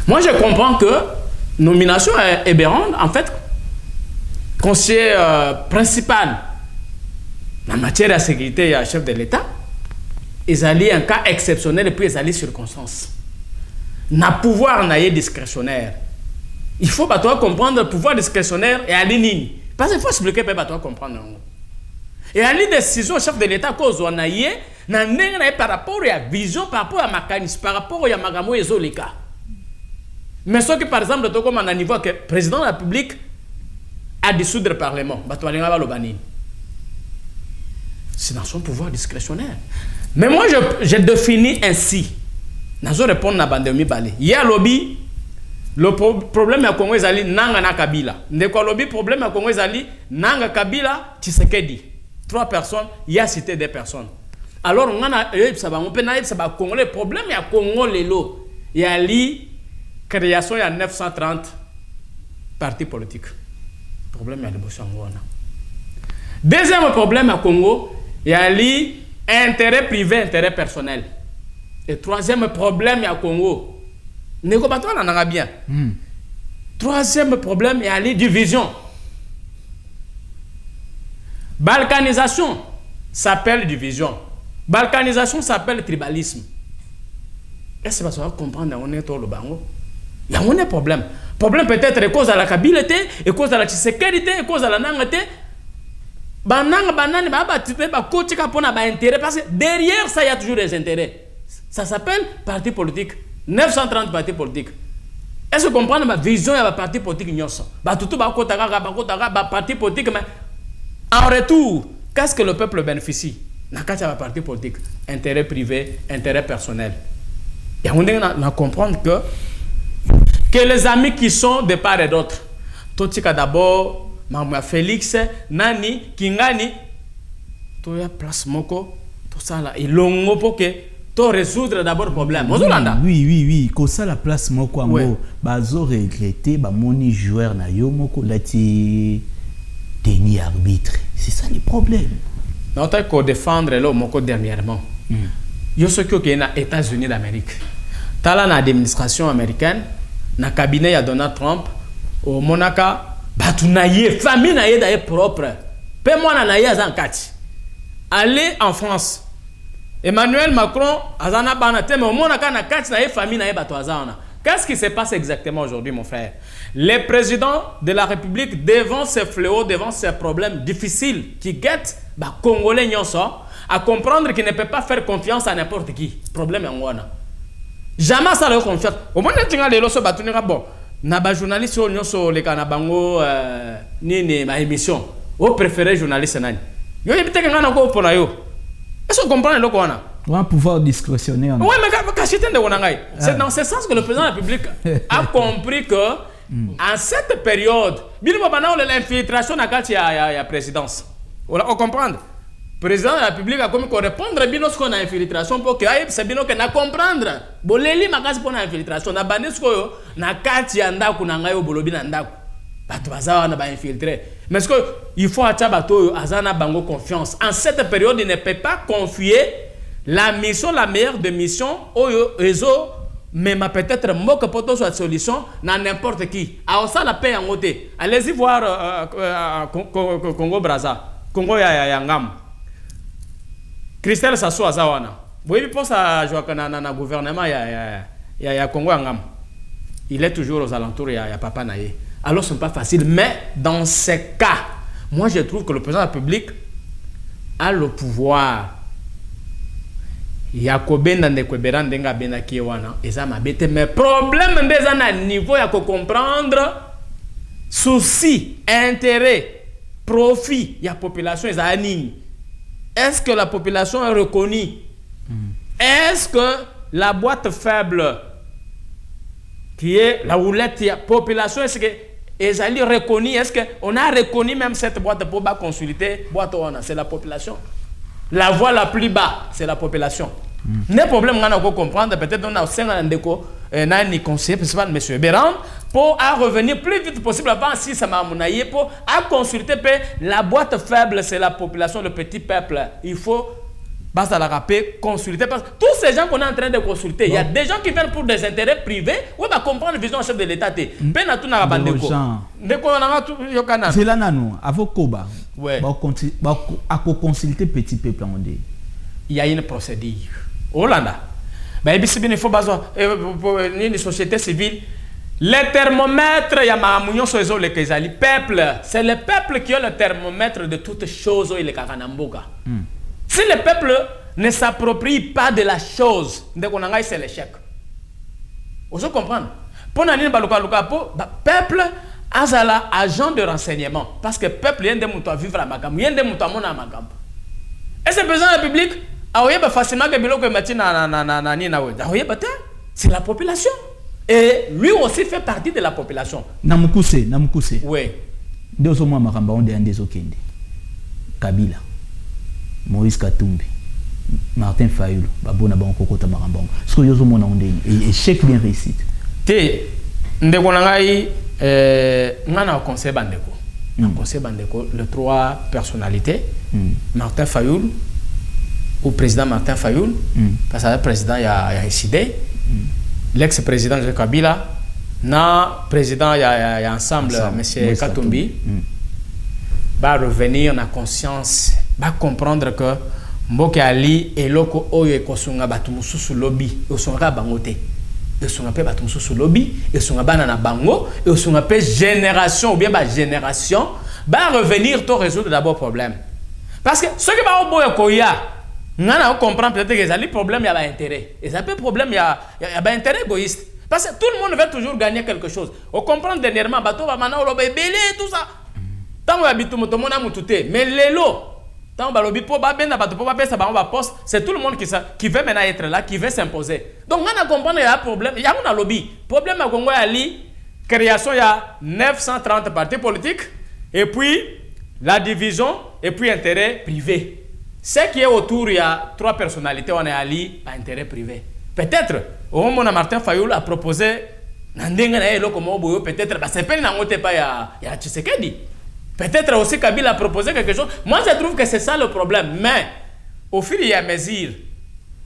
Moi je comprends que nomination Eberon en fait conseiller principal en matière de sécurité, il y a un chef de l'État. Ils allaient un cas exceptionnel et puis ils allaient circonstances. na pouvoir na discrétionnaire. Il faut pas toi comprendre le pouvoir discrétionnaire et aller nini. Parce qu'il faut expliquer pas toi comprendre. Et aller décision chef de l'État cause on a na ndenge par rapport à vision, par rapport à mécanisme, par rapport à magamo ezoleka. Mais ce que par exemple to comme à niveau que président de la République a dissoudre le parlement, c'est dans son pouvoir discrétionnaire. Mais moi je définis ainsi. Nazo répondre na bandemi balé. Il y a lobby. Le problème à Congo ezali nanga na Kabila. Ndeko lobby problème à Congo ezali nanga Kabila Tshisekedi. 3 personnes, il y a cité des personnes. Alors on a on peut na ça ba Congo le problème à Congo lelo. Il y a li création il y a 930 partis politiques. Problème à l'émotion ngona. Deuxième problème à Congo, il y a li intérêt privé, intérêt personnel. Et troisième problème à Congo, Nego Bato en a bien. Troisième problème, il y a les divisions. Balkanisation s'appelle division. Balkanisation s'appelle tribalisme. Est-ce que ça va comprendre on est tout le bango? Il y a un problème. Problème peut-être à cause de la kabilité, à cause de la Tshisekedi, à cause de la nangate. Banang banane ba batite ba kotika pona ba intérêt parce que derrière ça il y a toujours des intérêts. Ça s'appelle parti politique. 930 partis politiques. Est-ce que vous comprenez ma vision de parti politique? Tout parti politique, mais en retour, qu'est-ce que le peuple bénéficie? Dans le parti politique, intérêt privé, intérêt personnel. Et on doit comprendre que les amis qui sont de part et d'autre, Totika d'abord, Maman Félix, Nani, Kingani, tout y a place moko, tout ça là, et longo pour que to résoudre d'abord le problème. Oui. Comme ça la place moko ambo bazo regretter ba moni joueur na yo moko lati tenir arbitre. C'est ça le problème. Non t'as qu'à défendre là moko dernièrement. Yo ce que est na États-Unis d'Amérique. T'as là na administration américaine, na cabinet ya Donald Trump au Monaka, batu na ye famille na ye d'ailleurs propre. Pe moi na ye azan kati. Aller en France. Emmanuel Macron, azana banate, mais au moins na kati na famille na bato azana. Qu'est-ce qui se passe exactement aujourd'hui, mon frère? Les présidents de la République, devant ces fléaux, devant ces problèmes difficiles qui guettent les Congolais à comprendre qu'ils ne peuvent pas faire confiance à n'importe qui. Problème en wana. Jamais ça leur confiance. Au moins, tu as les lois batunira bon. Na ba journaliste nyonso le kana bango ni ma émission. Au préféré journaliste nani. Yo yebite ngana ko pona yo. Est-ce que vous comprenez le qu'on a? Un pouvoir discrétionnaire. Oui, mais c'est dans ce sens que le président de la République a compris que en cette période, l'infiltration n'a qu'à la présidence. On comprend. Le président de la République a comme répondre à ce qu'on a infiltration pour que c'est bien que na comprendre. Boleli makas pour l'infiltration. Na bandit ce qu'on a kati anda kunanga yo bolobi nanda. Batuaza na ba infiltré. Mais ce que il faut à Tchabato azana bango confiance. En cette période, il ne peut pas confier la mission, la meilleure des missions au réseau, mais peut-être moque pour soit solution dans n'importe qui. Alors ça la paix en côté. Allez-y voir Congo Brazza, Congo ya ngam. Christelle Sassou Azawana. Vous voyez pour ça jouer dans gouvernement ya Congo ngam. Il est toujours aux alentours ya Papa Naye. Alors ce n'est pas facile, mais dans ces cas, moi je trouve que le président de la République a le pouvoir. Yakobenda ndekweberan denga bena kiwana eza mabete mais problème ndeza na niveau ya comprendre souci, intérêt, profit ya population eza nini. Est-ce que la population est reconnue? Est-ce que la boîte faible qui est la roulette ya population est-ce que ezali reconnu? Est-ce qu'on a reconnu même cette boîte pour consulter boîte c'est la population? La voix la plus bas, c'est la population. Le problème, on a comprendre, peut-être on a 5 ans de conseiller principal, M. Béran, pour revenir plus vite possible avant si ça m'a monaillé, pour consulter la boîte faible, c'est la population, le petit peuple. Il faut, basta la rappeler, consulter. Parce que tous ces gens qu'on est en train de consulter, il y a des gens qui viennent pour des intérêts privés, ou va comprendre la vision chef de l'État. Ben à tout na bandeko. Ndeko na tout yokana. C'est là nano, avocoba. Ouais. À consulter petit peuple en dit. Il y a une procédure. Hollanda. bah il faut bazo une société civile. Les thermomètres, il y a mamunion sur les eaux les kezali. Peuple, c'est le peuple qui a le thermomètre de toutes choses. Il est kakanamboka. Si le peuple ne s'approprie pas de la chose, c'est l'échec. Vous comprenez? Pour nous, peuple azala agent de renseignement parce que peuple yende muto à vivre à magam, yende muto à mon magam. Et c'est président de la République, aoyeba facilement que biloko mati na ni na we. Aoyeba te, c'est la population. Et lui aussi fait partie de la population. Namukuse. Oui. Deux au moins maramba on des okende. Kabila. Moïse Katumbi. Martin Fayulu. Babona banko kota maramba. Ce que yozo mona onde échec bien réussite. Te ndeko nangai ngana au conseil bandeko. Au conseil bandeko les trois personnalités. Martin Fayulu ou président Martin Fayulu parce que le président il y a décidé. L'ex-président de Kabila, na président il y a ensemble monsieur Katumbi, va revenir na conscience, va comprendre que Mboke Ali et loko oyo ekosunga batumusu su lobby, osonga bangote. Osonga pe batumusu su lobby, osonga bana na bango, osonga pe génération ou bien ba génération, va revenir to résoudre d'abord problème. Parce que ce que ba oboya koya on comprend peut-être que les problèmes, il y a l'intérêt. Et ça peut problème, il y a l'intérêt égoïste. Parce que tout le monde veut toujours gagner quelque chose. On comprend dernièrement, bateau va maintenant le bébé tout ça. Tant qu'on habite tout le monde a moutouté, mais les lots, tant qu'on va le pour pas bien bateau pour pas faire ça va poste, c'est tout le monde qui veut maintenant être là, qui veut s'imposer. Donc on a compris il y a un problème, il y a un lobby. Problème à Congo Ali, création il y a 930 partis politiques et puis la division et puis intérêt privé. Ce qui est autour, il y a trois personnalités, on est Ali à intérêt privé. Peut-être, au moment où Martin Fayulu a proposé, peut-être, c'est pas il y a Tshisekedi. Peut-être aussi Kabila a proposé quelque chose. Moi, je trouve que c'est ça le problème. Mais, au fil et à mesure,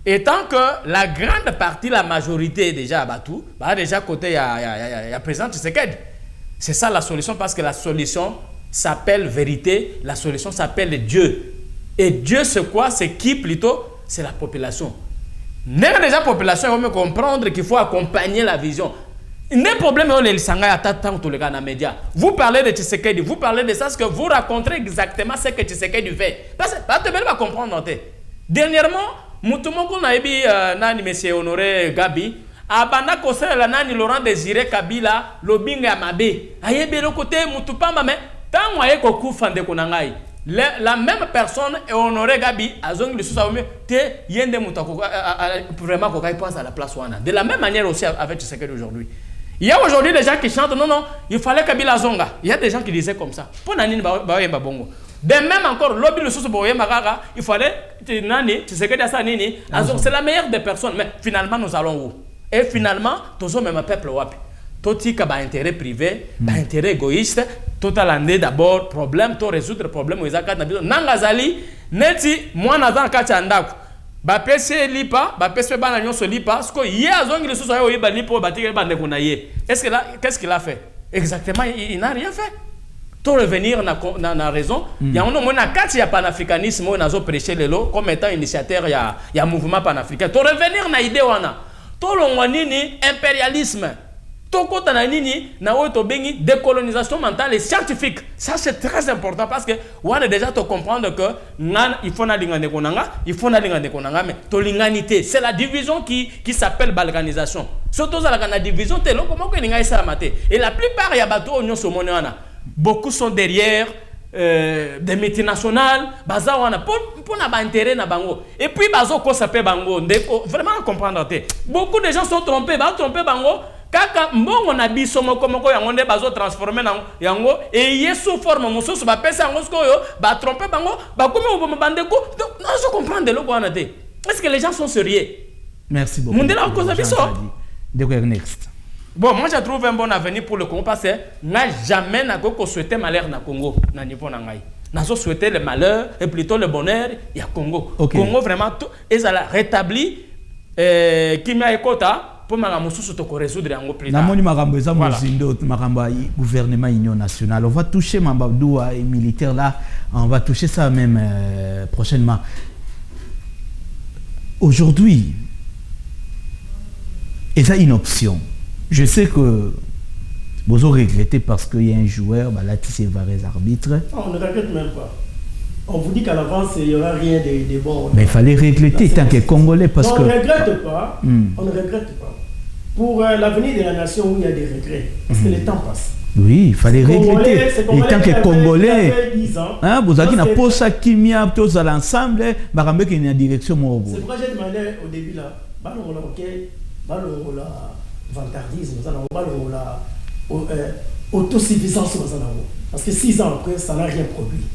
étant que la grande partie, la majorité est déjà abattue, déjà côté, il y a président Tshisekedi. C'est ça la solution, parce que la solution s'appelle vérité, la solution s'appelle Dieu. Et Dieu, c'est quoi? C'est qui plutôt? C'est la population. Déjà, la population, il faut comprendre qu'il faut accompagner la vision. Les problèmes, vous parlez de Tshisekedi, vous parlez de ça, parce que vous racontez exactement ce que Tshisekedi fait. Parce que vous ne pas comprendre. Dernièrement, Moutoumoko Naïbi, Nani Monsieur Honoré Gabi, Abana Kosel, Nani Laurent Désiré Kabila, Lobinga Amabe. Ayebe le côté Moutupama, mais tant que vous avez fait Konangai. La même personne est honorée Gabi à Zong le sous-armé te yende mutako vraiment qu'on pense à la place ouana. De la même manière aussi avec ce qu'il aujourd'hui. Il y a aujourd'hui des gens qui chantent non il fallait Kabila Zonga. Il y a des gens qui disaient comme ça. Pour nani ba yemba bongo. De même encore lobby le sous boyema gaga il fallait nani tu sais que ça nini c'est la meilleure des personnes mais finalement nous allons où? Et finalement tous même peuple wapi. Toti ka ba intérêt privé, ba intérêt égoïste, total andé d'abord problème, to résoudre problème aux akata na biso. Nangazali neti mwana za kata ndako. Ba PC lipa, ba PC bana nyonso lipa, parce que hier azongi le soso yo yeba lipo ba tike ba ndeko na ye. Est-ce que là qu'est-ce qu'il a fait? Exactement, il n'a rien fait. To revenir na raison, il y a un moment na kati ya panafricanisme on azo prêcher le lot comme étant initiateur ya mouvement panafricain. To revenir na idée wana. To longwa nini impérialisme. Toko tananini na oto bengi décolonisation mentale et scientifique. Ça c'est très important parce que on a déjà te comprendre que il faut na lingane konanga, il faut na lingane konanga mais to linganité, c'est la division qui s'appelle balkanisation. Surtout ça la division te comment que linga ça maté. Et la plupart ya bateau onyo so monana. Beaucoup sont derrière des multinationales, baza wana pour na ba intérêt na bango. Et puis bazo ko s'appelle bango, ndeko vraiment comprendre te. Beaucoup de gens sont trompés, ba tromper bango. Kaka mbongo na biso moko yango nde bazo transformer na yango et yesu forme mosusu ba pesa yango skoyo ba tromper bango ba komi obo bandeko non je comprends de loko wana te. Est-ce que les gens sont sérieux? Merci beaucoup. Mondela ko za biso. Next. Bon, moi je trouve un bon avenir pour le Congo parce que n'a jamais na ko souhaiter malheur na Congo na niveau na ngai. N'a souhaiter le malheur et plutôt le bonheur il y a Congo. Okay. Congo vraiment tout et ça l'a rétabli kimia ekota pour résoudre en plus tard. Voilà. Gouvernement Union nationale. On va toucher Mambabdou et militaire là. On va toucher ça même prochainement. Aujourd'hui, Et ça, une option. Je sais que vous regrettez parce qu'il y a un joueur, bah, là, tu va les arbitres. On ne regrette même pas. On vous dit qu'à l'avance, il n'y aura rien de bon. Mais il fallait regretter tant que Congolais parce que... On ne regrette pas. On ne regrette pas. Pour l'avenir de la nation, où il y a des regrets. Parce que le temps passe. Oui, il fallait regretter. Et tant que Congolais, hein, vous avez une pause à Kimia, tous à l'ensemble, il y a une direction. C'est pourquoi j'ai demandé au début là, la vantardisme, la autosuffisance. Parce que 6 ans après, ça n'a rien produit.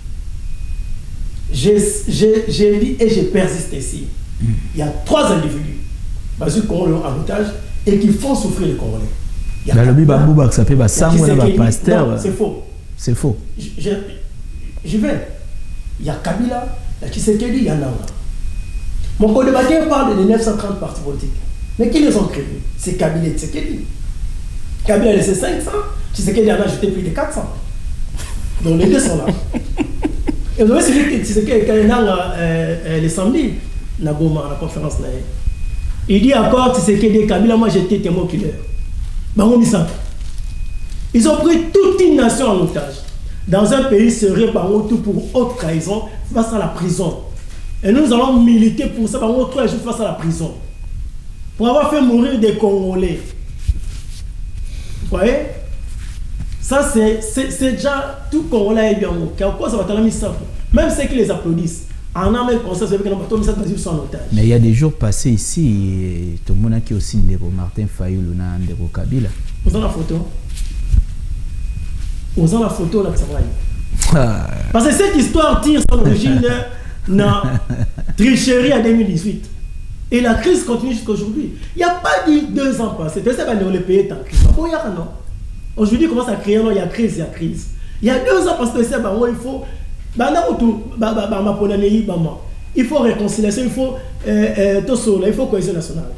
J'ai dit et je persiste ici. Il y a 3 individus, basés en otage, et qui font souffrir les Congolais. Le lobby Bambouba qui s'appelle pasteur. C'est faux. C'est faux. Je vais. Il y a Kabila, il y a Tshisekedi, il y a Nanga. Mon co-débatteur parle de 930 partis politiques. Mais qui les ont créés? C'est Kabila et Tshisekedi. Kabila a laissé 500, Tshisekedi en a ajouté plus de 400. Donc les deux sont là. Et vous avez suivi que Tshisekedi, quand il y a le samedi, Nagoma, à la conférence, il dit encore Tshisekedi, Kabila, moi j'étais témoin oculaire. Ils ont pris toute une nation en otage. Dans un pays serré par tout pour haute trahison face à la prison. Et nous allons militer pour ça par 3 jours face à la prison. Pour avoir fait mourir des Congolais. Vous voyez? Ça c'est déjà tout Congolais est bien. Même ceux qui les applaudissent. Mais il y a des jours passés ici, tout le monde a aussi Ndeko Martin Fayulu na Ndeko Kabila. Vous avez la photo? Vous avez la photo là que ça va. Parce que cette histoire tire son origine dans tricherie en 2018. Et la crise continue jusqu'à aujourd'hui. Il n'y a pas dit 2 ans passés. C'est ça qu'on les payer tant crise. Non. Aujourd'hui, comment ça crée? Il y a crise, il y a crise. Il y a 2 ans parce que c'est il faut. Il faut réconciliation, il faut il faut cohésion nationale.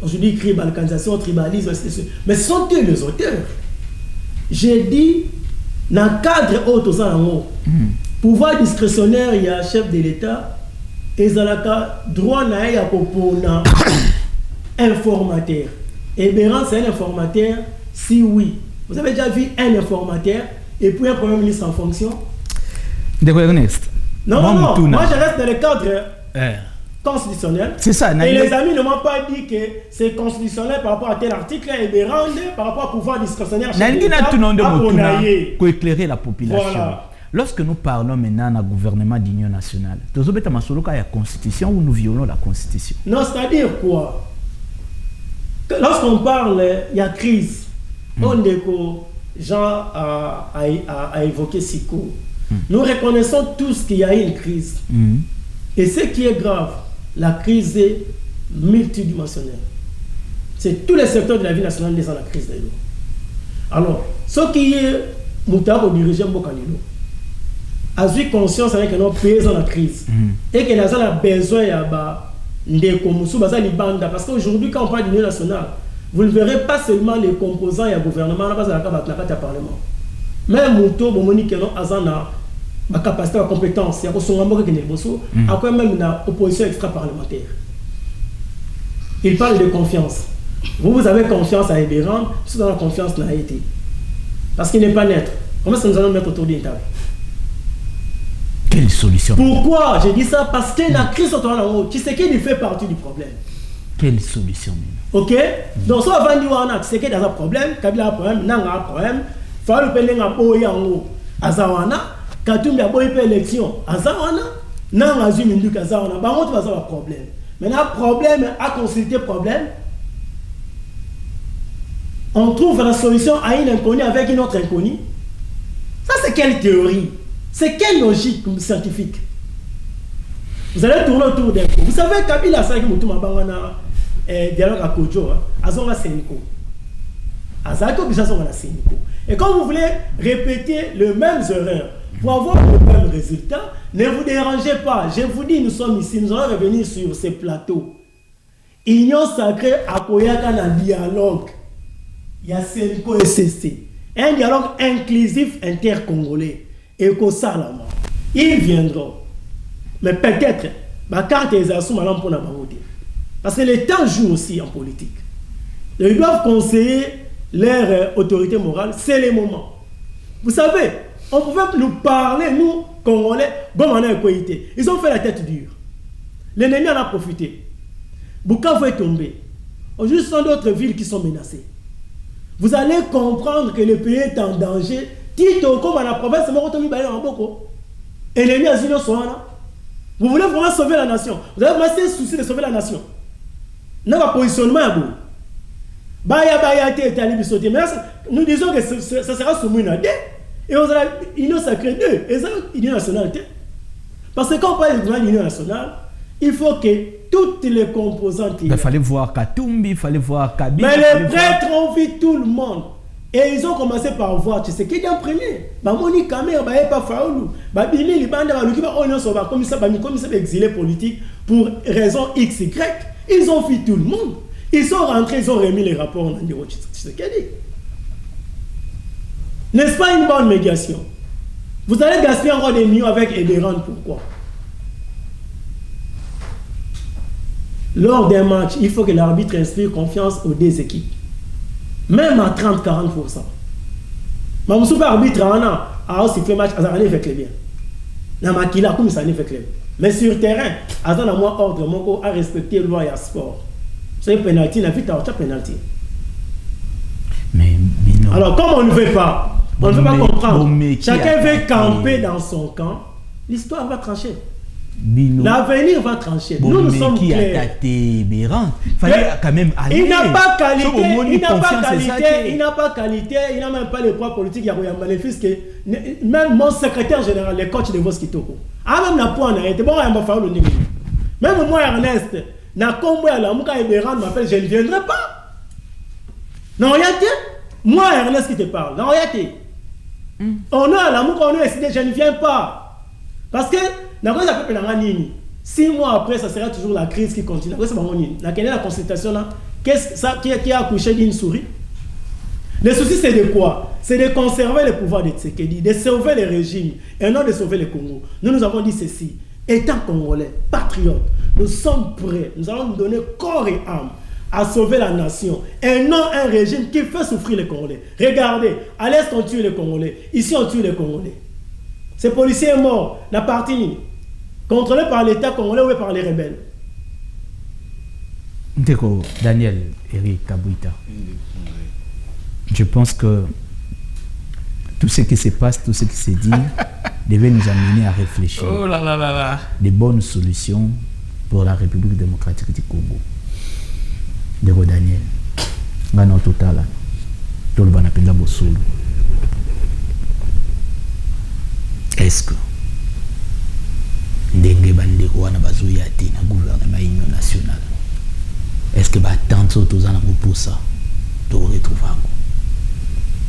Aujourd'hui, il crie balkanisation, tribalisme, etc. Mais ce sont eux les auteurs. J'ai dit, dans le cadre haut, pouvoir discrétionnaire, il y a un chef de l'État, et il y a droit à informateur. Et Béran, c'est un informateur, si oui. Vous avez déjà vu un informateur, et puis un premier ministre en fonction? Non, moi je reste dans le cadre constitutionnel. C'est ça. Et les amis ne m'ont pas dit que c'est constitutionnel par rapport à tel article et Bérande par rapport au pouvoir discrétionnaire. Pour éclairer la population. Voilà. Lorsque nous parlons maintenant du gouvernement d'union nationale, il y a la constitution ou nous violons la constitution? Non, c'est-à-dire quoi? Lorsqu'on parle, il y a crise. Jean a évoqué Siko. Nous reconnaissons tous qu'il y a une crise. Et ce qui est grave, la crise est multidimensionnelle. C'est tous les secteurs de la vie nationale qui sont dans la crise de l'eau. Alors, ce qui est Moutaro dirigeant Bokanilo a eu conscience avec nos pays dans la crise. Et qu'il a besoin de parce qu'aujourd'hui, quand on parle d'union nationale, vous ne verrez pas seulement les composants et le gouvernement, il y a le Parlement. Même Mouto, Bomonique, Azana, ma capacité à compétence, il y a quand même une opposition extra-parlementaire. Il parle de confiance. Vous avez confiance à Ebéran, si vous avez confiance dans Haïti. Parce qu'il n'est pas net. Comment est-ce que nous allons mettre autour d'une table? Quelle solution? Pourquoi je dis ça? Parce que la crise autour de l'eau, tu sais qu'il fait partie du problème. Quelle solution? Ok? Donc, si on va dire qu'il y a un problème, Kabila a un problème, Nanga a un problème, il faut que nous Azawana, Katumbi a une élection, Azawana, Nanga a une Azawana, il y a un problème. Maintenant, problème à consulter problème, on trouve la solution à une inconnue avec une autre inconnue. Ça, c'est quelle théorie? C'est quelle logique scientifique? Vous allez tourner autour d'un coup. Vous savez, Kabila, ça, dialogue à Kodjo, Azonga Séniko. Azako Bijazonga Séniko. Et quand vous voulez répéter les mêmes erreurs pour avoir le même résultat, ne vous dérangez pas. Je vous dis, nous sommes ici, nous allons revenir sur ces plateaux. Union sacrée à Koyaka dans le dialogue. Il y a Séniko et CC. Un dialogue inclusif inter-congolais. Et que ça, là, ils viendront. Mais peut-être, ma carte est à ce moment pour la. Parce que le temps joue aussi en politique. Ils doivent conseiller leur autorité morale, c'est le moment. Vous savez, on pouvait nous parler, nous, Congolais, bon, on a équité. Ils ont fait la tête dure. L'ennemi en a profité. Bukavu est tombé. Aujourd'hui, ce sont d'autres villes qui sont menacées. Vous allez comprendre que le pays est en danger. Tito, comme à la province, c'est mon ennemi à Zino Soana. Vous voulez vraiment sauver la nation. Vous avez vraiment ce souci de sauver la nation. Nous avons un positionnement à vous. Mais nous disons que ça sera soumis à deux. Et on aura l'union sacrée deux. Et ça, l'union nationale. Parce que quand on parle de l'union nationale, il faut que toutes les composantes... Il fallait voir Katumbi, il fallait voir Kabila. Mais les prêtres ont vu tout le monde. Et ils ont commencé par voir, tu sais, qui est en premier. Moni Kamer, pas Faoulou. Bini, les bandes, comme ça, exilé politique pour raison XY. Ils ont vu tout le monde. Ils sont rentrés, ils ont remis les rapports. On a dit, tu sais ce qu'il dit. N'est-ce pas une bonne médiation? Vous allez gaspiller encore des millions avec Eberan, pourquoi? Lors d'un match, il faut que l'arbitre inspire confiance aux deux équipes. Même à 30-40%. Mais je suis arbitre a aussi fait match, à fait bien. Dans ma kila, comme ça, fait clair. Mais sur le terrain, à moi ordre, mon à respecter la loi et le sport. C'est un penalty, la vie t'as penalty. Mais non. Alors, comme on ne veut pas, on ne veut pas comprendre. Chacun veut camper dans son camp, l'histoire va trancher. L'avenir va trancher. Nous sommes qui clairs. a tâté Béran, fallait quand même aller. Il n'a pas qualité, il n'a pas qualité, il n'a même pas le poids politique. Il y a un maléfice que même mon secrétaire général, le coach de Voskitoko, même n'a pas arrêté. Bon, il m'a fallu le niveau. Même moi, Ernest, n'a combo à la mouka et Béran m'appelle, je ne viendrai pas. Non, rien moi, Ernest qui te parle. Non, rien on a la mouka, on a décidé, je ne viens pas. Parce que 6 mois après, ça sera toujours la crise qui continue. Après, c'est la consultation là. Qu'est-ce ça qui a accouché d'une souris? Le souci, c'est de quoi? C'est de conserver le pouvoir de Tshisekedi, de sauver le régime et non de sauver le Congo. Nous avons dit ceci. Étant Congolais, patriotes, nous sommes prêts. Nous allons nous donner corps et âme à sauver la nation et non un régime qui fait souffrir les Congolais. Regardez, à l'Est, on tue les Congolais. Ici, on tue les Congolais. Ce policier est mort, n'a parti contrôlé par l'État congolais ou par les rebelles. Ndeko, Daniel Eric Kabouita. Je pense que tout ce qui se passe, tout ce qui se dit, devait nous amener à réfléchir. Oh là là là là. Des bonnes solutions pour la République démocratique du Congo. Ndeko Daniel. Ngano totala. Tolo banapenda bosulu. Est-ce que ndenge bandeko wana bazoya te na gouvernement union nationale, est-ce que batante tozana pour ça to retrouver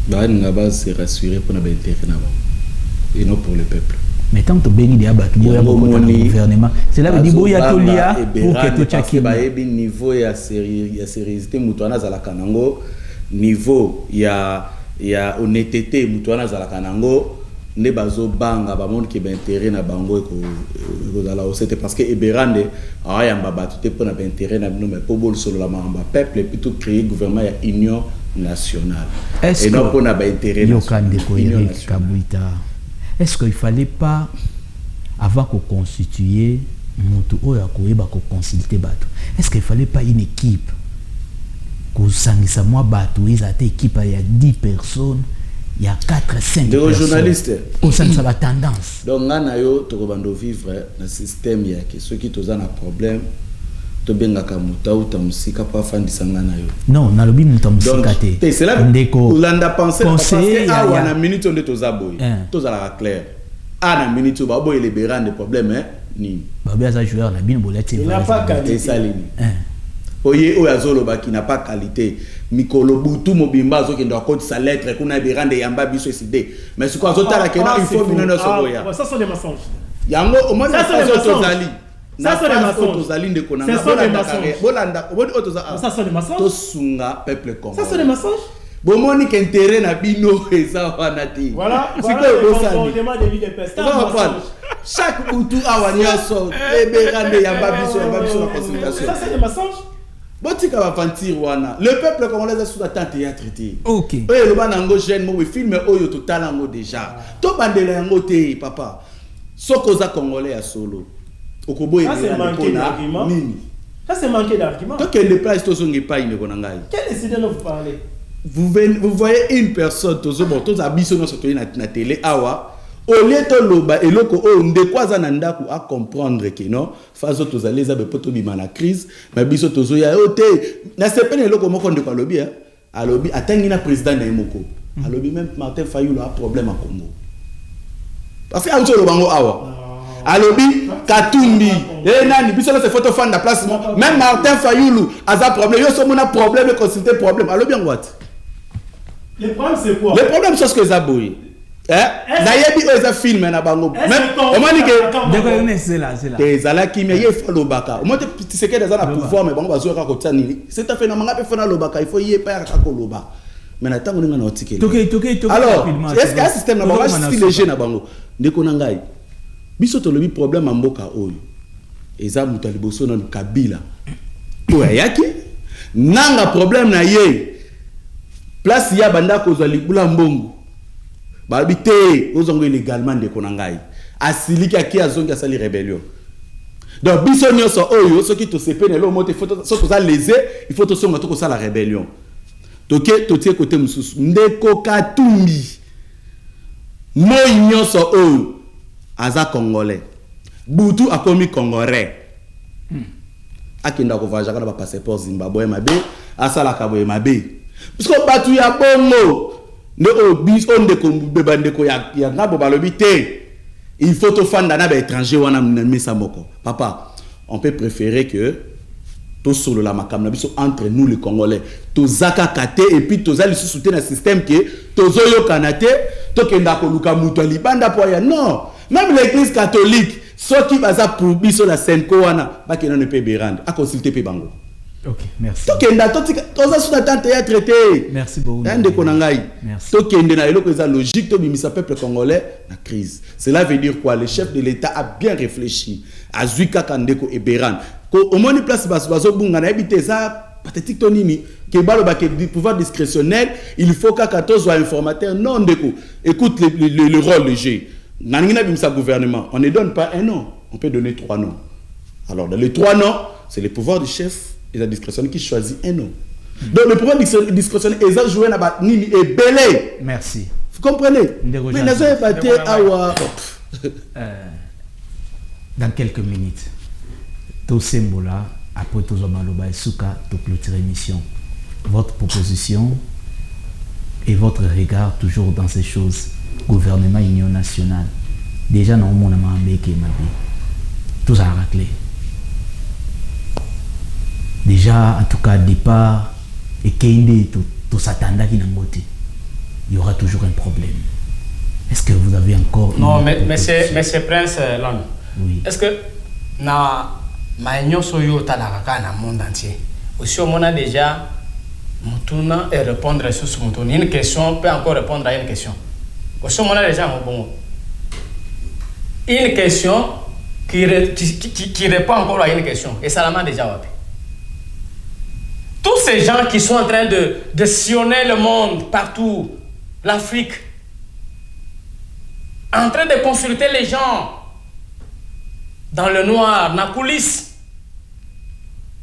nga ba se rassurer pour na intérêt na ba et non pour le peuple. Mais tant que béni de abat boya beaucoup dans le gouvernement, c'est là veut dire boya tolia pour que to tchaki ba yebi niveau ya sérieuxité mutwana za la kanango, niveau ya honnêteté mutwana za la kanango. Ne bazo banga ba monde qui ba intérêt na bango ko dans la c'était parce que Eberande a yamba batute pour na intérêt na mais pour bol solo la mamba peuple et plutôt créer gouvernement ya union nationale et non pour na ba intérêt national. Est-ce qu'il fallait pas avant qu'on constituer mutu oya ko yeba ko consulter bato, est-ce qu'il fallait pas une équipe ko sangisa moi bato ils a été équipe il y a 10 personnes. Il y a 4-5 personnes. Journalistes. Au sein de sa tendance. Donc, on a vivre dans le système qui ceux qui ont un problème. Non, on a le bim c'est là où l'on a pensé parce que à la minute on est aux abois. Tous à la claire. À la minute où babo il libérant des problèmes ni. Babé a joué à la bine bolette. Il n'a pas qualité. Oye oyazolo ba qui n'a pas qualité mikolo butu mobimba zo qui doit côté sa lettre kuna berande yamba biso sidé mais ce quoi zotala kena il faut minona soboya ça sont des mensonges yango au moins ça sont des mensonges ça sont des mensonges ça sont des mensonges bolanda obodi otoza ça sont des mensonges to sunga peuple congolais ça sont des mensonges bomoni qu'intérêt na bino eza wana ti voilà on demande des vies de peste chaque butu awanya so berande yamba biso la consultation ça c'est des mensonges. Botika va fantir wana. Le peuple congolais est sous attente théâtre té. OK. Oye le banango jeune mo film oyo total ango déjà. To bandela yango té papa. Sokoza congolais à solo. Okobo ça c'est manqué d'argument. Ça c'est manqué d'argument. Toi quelle place to songe pas ine konangai. Quel incident vous parlez? Vous voyez une personne tozo bon tozo abiso no soto na télé awa. Au lieu de loba eloko o ndekwaza na ndaku a comprendre que non fazo tozali za be poto bima na crise mais biso tozo ya ote na sepene eloko moko ndeko alobi alobi atangi na président na emoko alobi même Martin Fayulu a problème à Congo parce que auto lo bango awa alobi Katumbi nani biso na se photo fan na place même Martin Fayulu a problème yo so mona problème et consulter problème alobi en what le problème c'est quoi le problème c'est ce que ça boy nayebi oza film na bango même omani ke ndeko yone c'est là ezala kimia ye fa lobaka omote tiseke dans na pouvoir mais bango bazoka ko tani c'est à fait na manga pe fa na lobaka il faut y pas ka ko loba mais na tango ninga na otikeli toke alors est-ce que un système na bango style léger na bango ndeko na ngai biso to lobi problème a mboka oyo eza mutu liboso na Kabila to yaki nanga problème na ye place ya banda ko za libula mbongo babité ozongo illégalement de konangai asiliki aki azongi asali rébellion donc biso nyoso oyo soki to sepene lo mote faut so to lésé il faut to songa to ko sala rébellion toke to tie côté mususu ndeko Katumbi moi nyoso oyo aza congolais butu akomi congolais akenda ko voyager na ba passeport Zimbabwe mabe asala kaboye mabe parce que batu ya bongo ne obis on de ko ndeko ya ngabo balobi te il faut to fanda na ba étranger wana mesa moko papa on peut préférer que to solo la makam na biso entre nous les Congolais to zaka kate et puis to zali soutenir un système que to zoyo kanate to kenda ko luka muto libanda po ya non même l'église catholique ceux qui baza pour biso la senko wana ba kena ne pe berande a consulter pe bango. OK, merci. Tokenda toza sous attente ya traité. Merci beaucoup. Ande konangai. Merci. Tokende na eloko eza logique to bimisa peuple congolais na crise. Cela veut dire quoi? Le chef de l'État a bien réfléchi. Azuika Kandeko et Beran. Ko omoni place bazo bunga na habité ça pathétique tonini que balo ba que pouvoir discrétionnel, il faut qu'à 14 soit informateur non ndeko. Écoute le rôle de G. Nanina bimisa gouvernement. On ne donne pas un nom, on peut donner 3 noms. Alors dans les 3 noms, c'est le pouvoir du chef et la discrétion qui choisit un nom. Donc le pouvoir discrétionnaire est joué na ba nini et belé. Merci. Vous comprenez? Mais nazo baté awa dans quelques minutes. Tout sembola après tout maloba et souka to clôturer émission. Votre proposition et votre regard toujours dans ces choses. Gouvernement Union nationale. Déjà non mon amambé qui m'a dit. Tout ça raclé. Déjà, en tout cas, départ, et qu'il tout s'attendait qu'il y aura toujours un problème. Est-ce que vous avez encore... Non, mais c'est Prince Lon. Oui. Est-ce que na union soyo talaraka na monde entier aussi on a déjà mutuna et répondre sur ce mutuna une question peut encore répondre à une question aussi on a déjà bon une question qui répond encore à une question et ça l'a déjà wapi. Tous ces gens qui sont en train de sillonner le monde partout, l'Afrique, en train de consulter les gens dans le noir, dans la coulisse,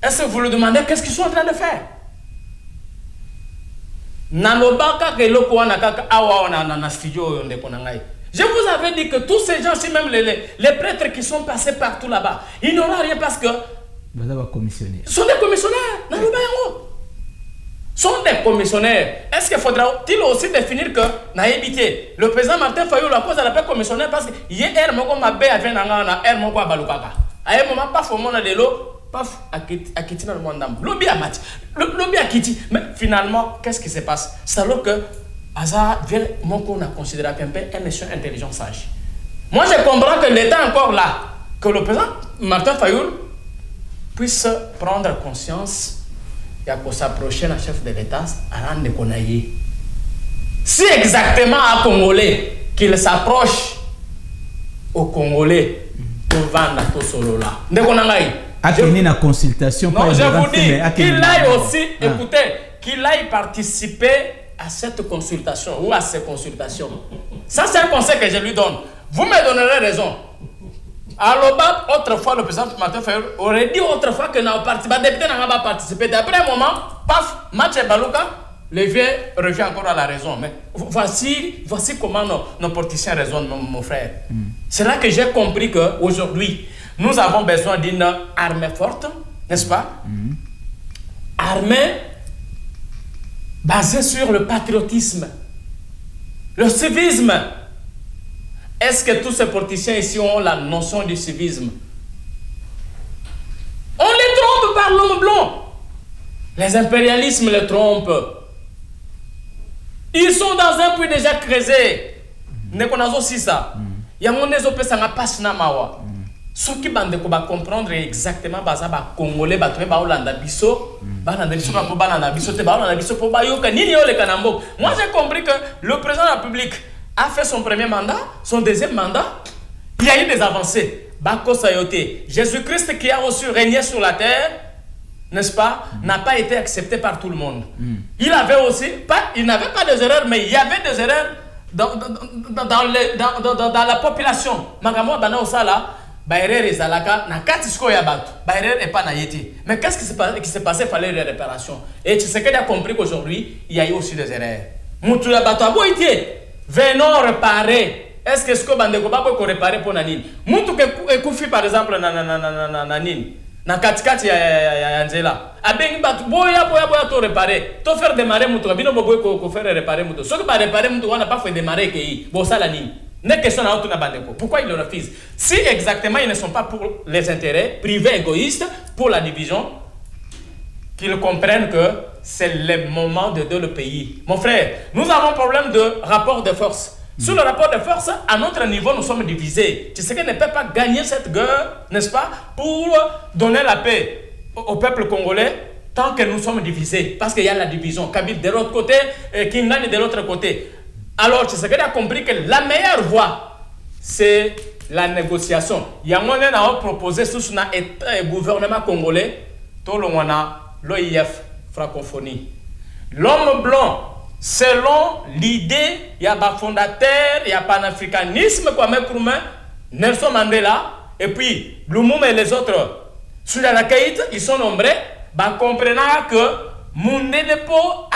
est-ce que vous leur demandez qu'est-ce qu'ils sont en train de faire? Je vous avais dit que tous ces gens-ci, même les prêtres qui sont passés partout là-bas, ils n'auront rien parce que sont des commissionnaires. Sont des commissionnaires. Est-ce qu'il faudra-t-il aussi définir que naïbité le président Martin Fayulu la cause de la paix commissionnaire parce que hier moko mabe avait nangana hier moko balukaka. À un moment pas formona de l'eau paf akiti dans le monde lobby a mati lobby a kiti mais finalement qu'est-ce qui se passe? C'est alors que Aza vient moko on a considéré un monsieur intelligent sage. Moi je comprends que l'État est encore là, que le président Martin Fayulu puisse prendre conscience et pour s'approcher d'un chef de l'État à rendre connaître. Si exactement à Congolais qu'il s'approche au Congolais pour vendre tout solo là. Akeni na consultation. Non, je vous dis qu'il aille aussi, écoutez, qu'il aille participer à cette consultation ou à ces consultations. Ça, c'est un conseil que je lui donne. Vous me donnerez raison. À l'OBAP, autrefois, le président Martin Fayulu aurait dit autrefois que n'a participé, député n'a pas participé. Après un moment, paf, match Balouka, le vieux revient encore à la raison. Mais voici comment nos politiciens raisonnent, mon frère. C'est là que j'ai compris qu'aujourd'hui, nous avons besoin d'une armée forte, n'est-ce pas? Armée basée sur le patriotisme, le civisme. Est-ce que tous ces politiciens ici ont la notion du civisme? On les trompe par l'homme blanc. Les impérialismes les trompent. Ils sont dans un puits déjà creusé. Ne connaissons aussi ça. Il y a mon ézopé ça n'a pas mawa. Ceux qui vont comprendre exactement baza ba congolais ba ba Hollanda biso ba na biso ba na biso te ba na biso po ba yoka nini yo le kanambo. Moi j'ai compris que le président de la République a fait son premier mandat, son deuxième mandat, il y a eu des avancées. Bako Sayote, Jésus-Christ qui a aussi régné sur la terre, n'est-ce pas, n'a pas été accepté par tout le monde. Il avait aussi, il n'avait pas des erreurs, mais il y avait des erreurs dans la population. Magamo Bana Osala, Baïrer et Zalaka, n'a qu'à Tisko Yabat, Baïrer et pas Naïti. Mais qu'est-ce qui s'est passé? Il fallait des réparations. Et tu sais qu'il a compris qu'aujourd'hui, il y a eu aussi des erreurs. Moutou Yabato Aboïtier. Venons réparer. Est-ce que ce que bandeko ba ko réparer pour nanine? Mutu ke kufi par exemple na nini? Na katikati ya Nzela. Abengi batu boya to réparer. To faire démarrer mutu bino boboy ko faire réparer mutu. Ce que ba réparer mutu on n'a pas fait démarrer que bo sala nini. N'est question na auto na bandeko. Pourquoi ils le refusent? Si exactement ils ne sont pas pour les intérêts privés égoïstes, pour la division, qu'ils comprennent que c'est le moment de le pays. Mon frère, nous avons un problème de rapport de force. Sur le rapport de force, à notre niveau, nous sommes divisés. Tu sais qu'on ne peut pas gagner cette guerre, n'est-ce pas, pour donner la paix au peuple congolais tant que nous sommes divisés. Parce qu'il y a la division. Kabyle de l'autre côté et Kingani de l'autre côté. Alors, tu sais qu'on a compris que la meilleure voie, c'est la négociation. Il y a un moment où on a proposé sous le gouvernement congolais, tout le monde a l'OIF, francophonie. L'homme blanc, selon l'idée, il y a un fondateur, il y a un panafricanisme comme Nelson Mandela, et puis Lumumba et les autres. Sur la Kaït, ils sont nombreux, comprenant que monde ne peut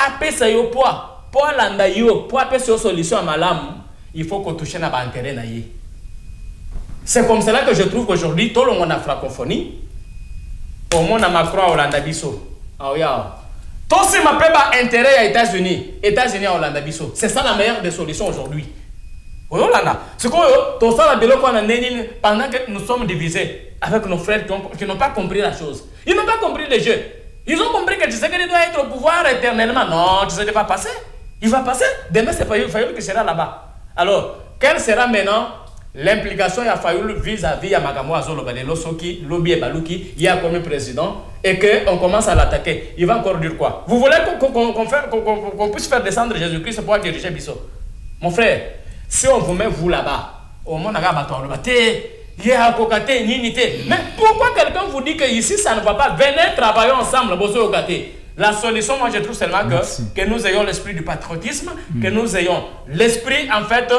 appeler ça au poids, pour l'andaïo, pour appeler ça solution à malam, il faut qu'on touche à l'intérêt. C'est comme cela que je trouve qu'aujourd'hui, tout le monde a francophonie. Au monde a Macron Hollande biso. Ah oui. Tout ce ma pas intérêt aux États-Unis à Hollande biso. C'est ça la meilleure des solutions aujourd'hui. Oui Hollande. Ce que tout ça la bélo qu'on a pendant que nous sommes divisés avec nos frères qui n'ont pas compris la chose. Ils n'ont pas compris le jeu. Ils ont compris que tu sais qu'il doit être au pouvoir éternellement. Non, tu sais qu'il va passer. Il va passer. Demain c'est Fayulu qui sera là-bas. Alors, quelle sera maintenant l'implication à Fayulu vis-à-vis à Magamo Azolo Balelo Soki, Lobi et Balouki, il y a comme président et qu'on commence à l'attaquer. Il va encore dire quoi? Vous voulez qu'on puisse faire descendre Jésus-Christ pour diriger Bissot? Mon frère, si on vous met vous là-bas, au monde a mais pourquoi quelqu'un vous dit que ici ça ne va pas? Venez travailler ensemble, la solution, moi je trouve seulement que nous ayons l'esprit du patriotisme, que nous ayons l'esprit en fait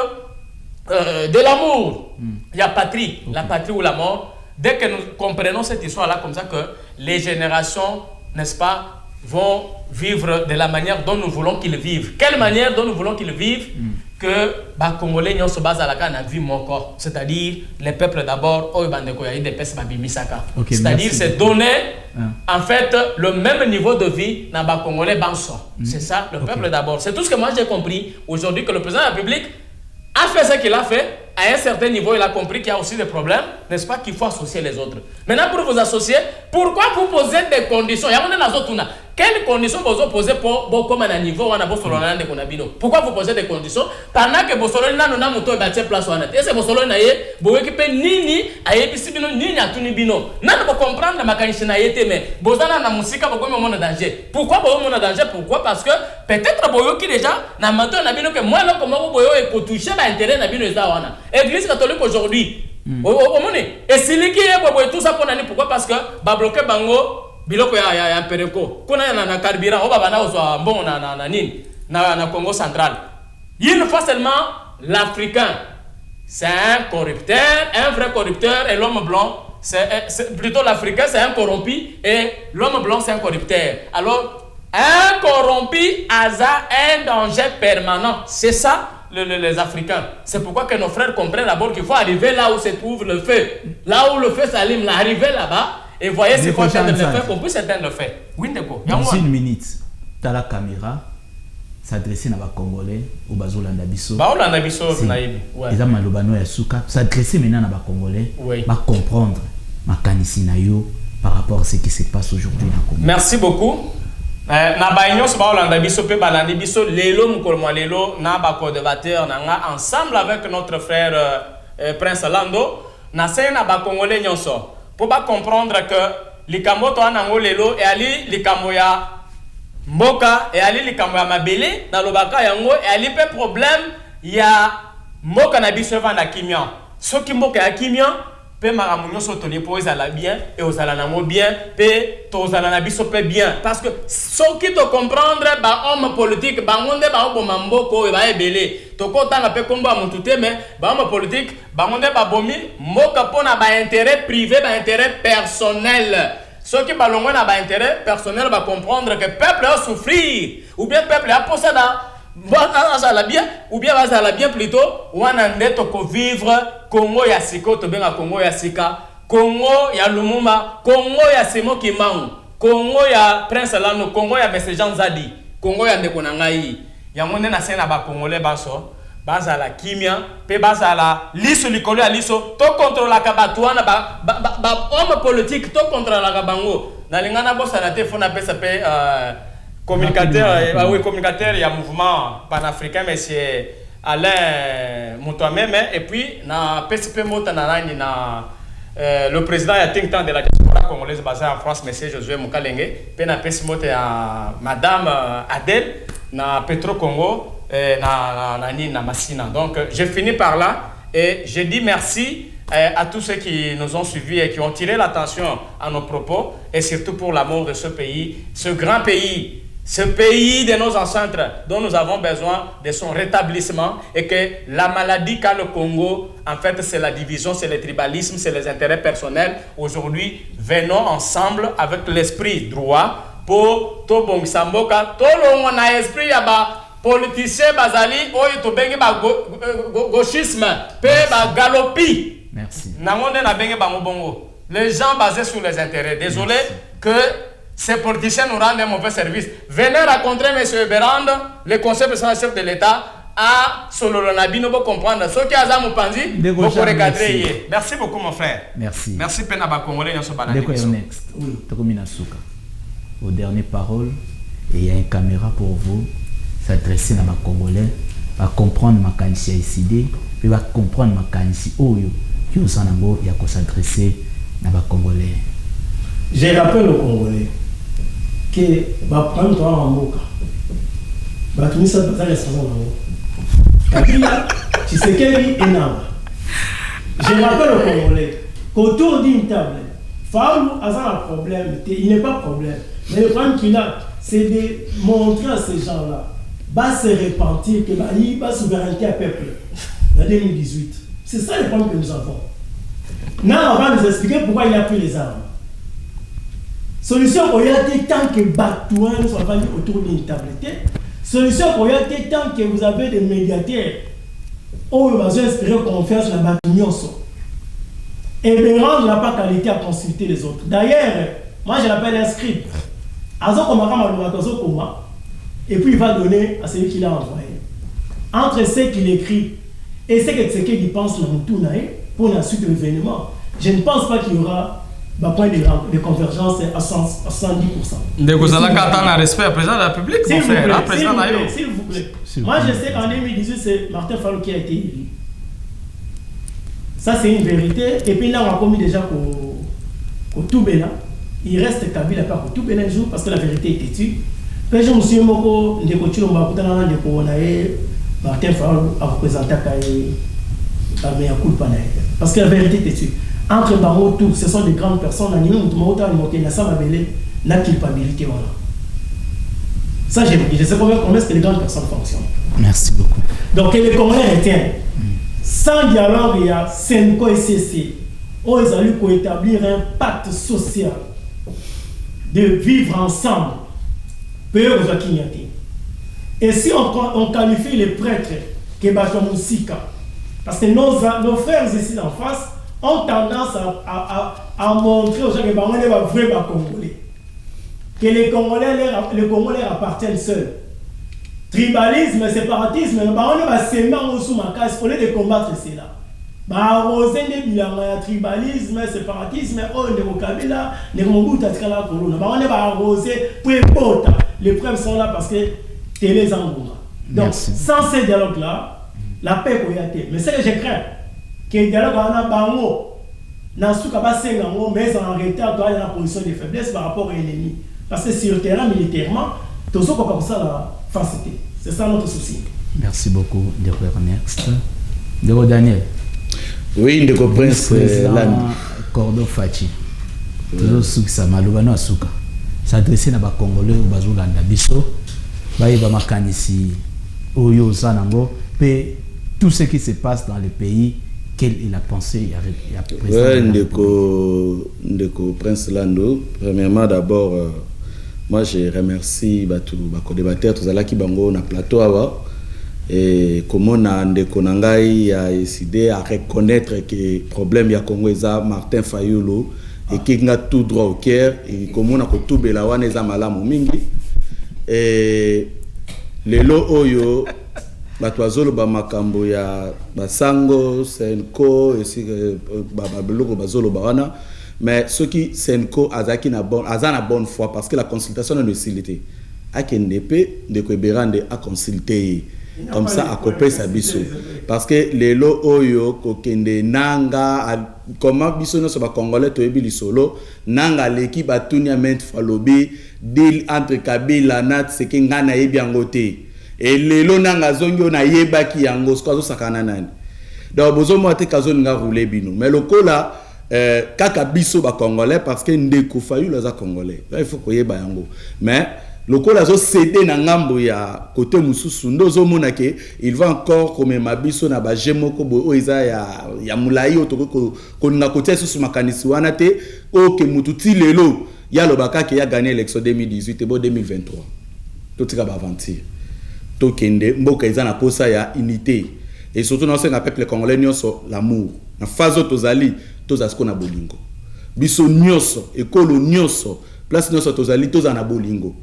de l'amour. Il y a patrie, la patrie ou la mort. Dès que nous comprenons cette histoire-là comme ça, que les générations, n'est-ce pas, vont vivre de la manière dont nous voulons qu'ils vivent. Quelle manière dont nous voulons qu'ils vivent? Que les Congolais se basent à la canne vie mon corps. C'est-à-dire, les peuples d'abord, c'est-à-dire, c'est donner en fait le même niveau de vie dans les Congolais. C'est ça, le peuple d'abord. C'est tout ce que moi j'ai compris aujourd'hui, que le président de la République a fait ce qu'il a fait. À un certain niveau, il a compris qu'il y a aussi des problèmes, n'est-ce pas, qu'il faut associer les autres. Maintenant, pour vous associer, pourquoi vous posez des conditions? Il y a des autres. Quelles conditions vous posez pour comme un niveau où on a besoin de Konabino? Pourquoi vous posez des conditions? Pendant que Bosolo n'a pas moto et place en et c'est Bosolo n'a pas équipé ni à Ebisibino ni à Tunibino. N'a pas comprendre la mécanique n'a été mais Bosana n'a musique pour comment on a danger. Pourquoi on a danger? Pourquoi? Parce que peut-être Boyo qui déjà n'a pas que moi là comment Boyo est pour toucher l'intérêt n'a bien Église catholique aujourd'hui. Au monde, et si les qui est tout ça pour l'année, pourquoi? Parce que ba bloqué bango, biloko ya pereko. Qu'on a na carburant, on va bana au bon na Congo central. Une fois seulement l'Africain, c'est un corrupteur, un vrai corrupteur, et l'homme blanc, c'est plutôt l'Africain, c'est un corrompu, et l'homme blanc, c'est un corrupteur. Alors, un corrompu a un danger permanent. C'est ça. Les Africains. C'est pourquoi que nos frères comprennent d'abord qu'il faut arriver là où se trouve le feu. Là où le feu s'allume, arriver là-bas et voyez ce qu'on éteindre le feu, qu'on puisse éteindre le feu. Oui, d'accord. Dans une minute, tu as la caméra s'adresser à les Congolais au Bazolanda Bisso. Bazolanda Bisso, naïbi. Et ça, Malobano et Souka, s'adresser maintenant à les Congolais, va comprendre ma canisinayo par rapport à ce qui se passe aujourd'hui dans le Congo. Merci beaucoup. Na baignon so balanda biso pe balandi biso lelo mukolmo lelo na ba co-débatteur nanga ensemble avec notre frère Prince Lando na sena ba congolais nyonso pour ba comprendre que likambo to anango lelo e ali likambo ya mboka e ali likambo ya mabele na lobaka yango e ali pe problème ya mboka na biso vanda kimia soki mboka ya kimia pe maramunyo sotoni po ezala bien et ozala nango bien pe to ozala na biso pe bien parce que soki to comprendre ba homme politique ba ngonde ba oboma mboko e ba ebele to ko tanga pe kombo amuntu te mais ba homme politique ba ngonde ba bomi mboka pona ba intérêt privé ba intérêt personnel soki ba longo na ba intérêt personnel ba comprendre que peuple a souffrir ou bien peuple a posséder bien ou bien bazala bien plutôt wana ndeto ko vivre Congo ya siko to benga Congo ya sika Congo ya Lumumba Congo ya Simo Kimbangu Congo ya Prince Lando Congo ya Mese Jean Zadi Congo ya ndeko na ngai ya monde na sena ba congolais baso bazala kimia pe bazala liso likolo ya liso to contrôler ka batwana ba homme politique to contrôler ka bango na lingana bossa na te fona pesa pe communicateur, oui, communicateur, il y a un mouvement panafricain, mais c'est Alain Moutouameme, et puis, na PCP Motanarani, le président a think tank de la diaspora congolaise basée en France, M. Josué Moukalenge, puis na PCP Motanarani, Madame Adèle, na Petro Congo, na Massina. Donc, j'ai fini par là, et je dis merci à tous ceux qui nous ont suivis et qui ont tiré l'attention à nos propos, et surtout pour l'amour de ce pays, ce grand pays. Ce pays de nos ancêtres dont nous avons besoin de son rétablissement et que la maladie qu'a le Congo, en fait, c'est la division, c'est le tribalisme, c'est les intérêts personnels. Aujourd'hui, venons ensemble avec l'esprit droit pour tout bon samboka, tout le monde a esprit yaba politicien bazali, oyo to bengi ba gauchisme, pe ba galopi. Merci. Nangonde na bengi ba mbongo. Les gens basés sur les intérêts. Désolé que ces politiciens nous rendent un mauvais service. Venez rencontrer M. Berand, le conseil présidentiel chef de l'État, à Sololonabino pour comprendre. Ce qui a Azam Panzi, pour recadrer. Merci beaucoup, mon frère. Merci. Merci, Penaba Congolais. Next. Aux dernières paroles, et il y a une caméra pour vous s'adresser à ma Congolais, à comprendre ma canisi ICD, puis à comprendre ma canisi Oyo, qui au Sanango, il y a qu'à s'adresser à ma Congolais. Je rappelle aux Congolais que va prendre toi en moka. Va tenir ça dans la responsable. Kabila, tu sais qu'elle est énorme. Je rappelle aux Congolais qu'autour d'une table, Faoulou a un problème, il n'est pas problème. Mais le problème qu'il a, c'est de montrer à ces gens-là, va se repentir que la souveraineté à peuple en 2018. C'est ça le problème que nous avons. Non, on va nous expliquer pourquoi il a pris les armes. Solution pour y aller tant que Batouan soit vendu autour d'une table. Solution pour y aller tant que vous avez des médiateurs où vous avez inspiré confiance dans la Batouan. Et Béran n'a pas qualité à consulter les autres. D'ailleurs, moi je l'appelle un script. Et puis il va donner à celui qui l'a envoyé. Entre ce qu'il écrit et ce qu'il pense pour la suite de l'événement, je ne pense pas qu'il y aura un point de convergence à 110%. Vous allez attendre un respect au président de la République, mon frère. S'il vous plaît. Moi, je sais qu'en 2018, c'est Martin Fayulu qui a été élu. Ça, c'est une vérité. Et puis là, on a commis déjà qu'au Toubéla. Il reste Kabila par au Toubéla un jour parce que la vérité est têtue. Puis je me suis dit, Martin Fayulu a représenté Kabila. Parce que la vérité est dessus. Entre Bango, tout, ce sont des grandes personnes. La culpabilité, voilà. Ça, je sais comment est-ce que les grandes personnes fonctionnent. Merci beaucoup. Donc, les Congolais retiennent. Sans dialogue, il y a Senko et CC. Ils ont établir un pacte social de vivre ensemble. Et si on qualifie les prêtres que Batomoussika, parce que nos frères ici en face ont tendance à montrer aux gens que les vrais Congolais. Que les Congolais appartiennent seuls. Tribalisme, séparatisme, on va s'aimer sous ma casse au lieu de combattre cela. Arroser des bilans, tribalisme, séparatisme, on va arroser pour les preuves sont là parce que télé en donc, sans ces dialogues-là, la paix peut y être. Mais ce que je crains, que les dialogues en bango, dans ce cas, mais en retard dans la position de faiblesse par rapport à l'ennemi. Parce que sur le terrain militairement, tout ça comme ça la facilité. C'est ça notre souci. Merci beaucoup, Ndeko Ernest. Ndeko Daniel. Oui, Ndeko Prince Land. Cordo Fachi. Toujours souk ça malobano asuka. S'adresser na ba Congolais ou bazolanda biso. Ba yeba makanisi oyo zanango pe tout ce qui se passe dans le pays. Quelle est la pensée il y a Ndeko Prince Lando. Premièrement, d'abord, moi je remercie tous les débatteurs, tous ceux qui bango na plateau awa et comment Ndeko Nangai a décidé à reconnaître que le problème ya Congo eza Martin Fayulu et qui a tout droit au cœur et comment na ko tubela wana eza malamu mingi et lelo oyo batwazolo ba makambo ya basango Senko esi babeloko bazolo bawana mais ceux qui Senko azaki na bonne foi parce que la consultation est de facilité akendepe de Kweberande a consulter comme ça à copier sa biso parce que lelo oyo kokende nanga comment biso no so ba congolais to ebi lisolo nanga l'équipe atunya ment falobi deal entre Kabila nat sekinga na yebi angote et lelo nanga zongo na yebaki yango sko sakana nani donc bozo mote kazo nga rouler bino mais lokola kaka biso ba congolais parce que Ndeko Fayulu za congolais il faut koyeba yango mais lokola zo cédé na ngambo ya côté mususu ndozo mona ke il va encore comme mabiso na ba jemoko bo oiza ya mulai otoko ko na côté susu makanisi wana te o ke mututi lelo ya lobaka ke ya gagné l'élection 2018 et bo 2023 totika ba aventure tokende mboka eza na posa ya unité et surtout dans ce peuple congolais nyonso l'amour na fazo tozali tozasko na bolingo biso nyonso ekolo nyonso place nyonso tozali tozana bolingo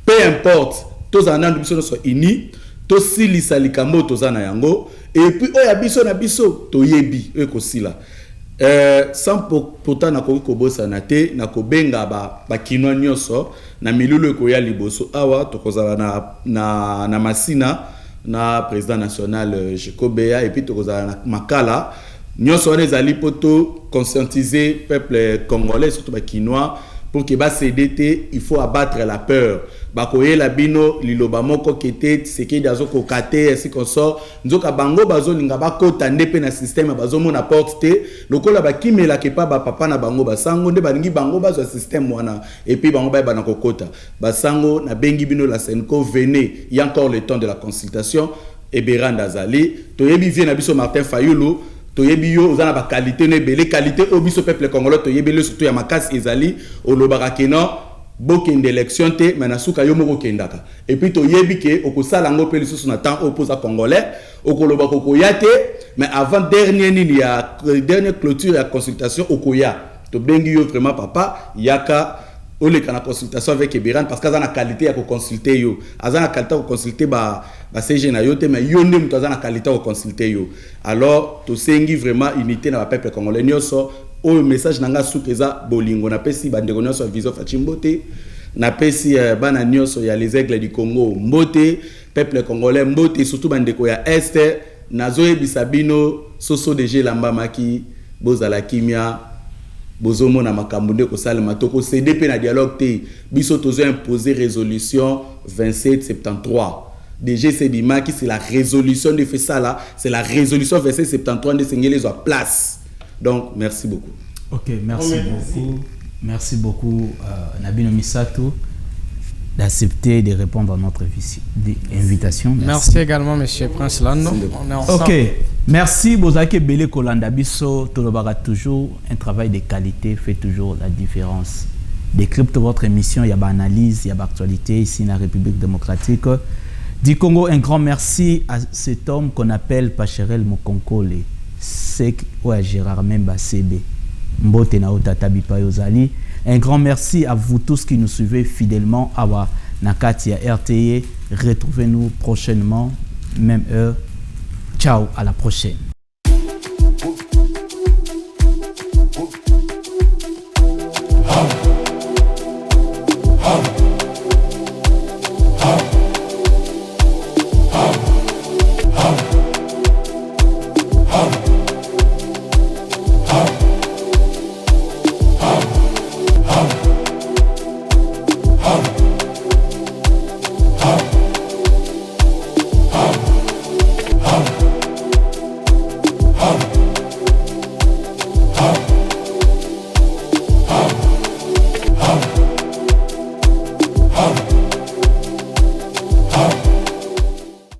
peu importe tozana biso nyonso uni tosilisa likambo tozana yango et puis oya biso na biso toyebi ekosila sans pourtant na ko bosa na te na ko benga ba kinwa nyonso na milulu ekoya liboso awa tokozala na masina na président national Jekobea et puis tokozala na makala nyonso wana ezali poto conscientiser peuple congolais surtout ba kinwa pour que ba CDT il faut abattre la peur ba koyela bino liloba moko kete seki dazo ko kate ainsi qu'on sort nzoka bango bazolinga bakota ndepe na système bazomona porte te lokola bakimela ke pa ba papa na bango basango nde balingi bango bazo système wana et puis bango ba na kokota basango na bengi bino la Senko venez il y a encore le temps de la consultation et Beranda Zali toyebi vie na biso Martin Fayulu toyebi yo ozana ba qualité ne belé qualité au biso peuple congolais toyebi le surtout ya makasi ezali olobaka keno bokende élection te mais na suka yo moko kendaka et puis toyebi ke okosala ngo pe lisusu na temps opposa congolais okoloba kokoya te mais avant dernière clôture ya consultation okoya to bengi yo vraiment papa yaka oleka na consultation avec Eberan parce qu'azana qualité ya ko consulter yo azana qualité ko consulter ba CG na yo te mais yo ndem to azana qualité ko consulter yo alors to sengi vraiment unité na peuple congolais nyonso o message nanga sukeza bolingo na pesi bandeko nyonso vision fachimbote na pesi bana nyonso ya les aigles du Congo mbote peuple congolais mbote surtout bandeko ya est nazo ebisa bino soso DG Lamba Maki bozala kimia bozomo na makambo nde ko salema to ko CDP na dialogue te biso tozo imposer résolution 2773 DG Sedima qui c'est la résolution de fait ça là c'est la résolution 2773 de sengeli zo place Donc, merci beaucoup. Ok, merci beaucoup. Merci beaucoup, Nabino Misato, d'accepter de répondre à notre invitation. Merci également, M. Prince Lando. On est ensemble. Ok, merci. Bozake Bele Kolanda Biso, Tolobara toujours un travail de qualité fait toujours la différence. Décrypte votre émission, il y a une analyse, il y a actualité ici dans la République démocratique du Congo. Un grand merci à cet homme qu'on appelle Pacherel Mokonkole, c'est Gérard Memba CB. Mbote na Otata Bipa Yozali. Un grand merci à vous tous qui nous suivez fidèlement à Nakatia RTE. Retrouvez-nous prochainement, même heure. Ciao, à la prochaine.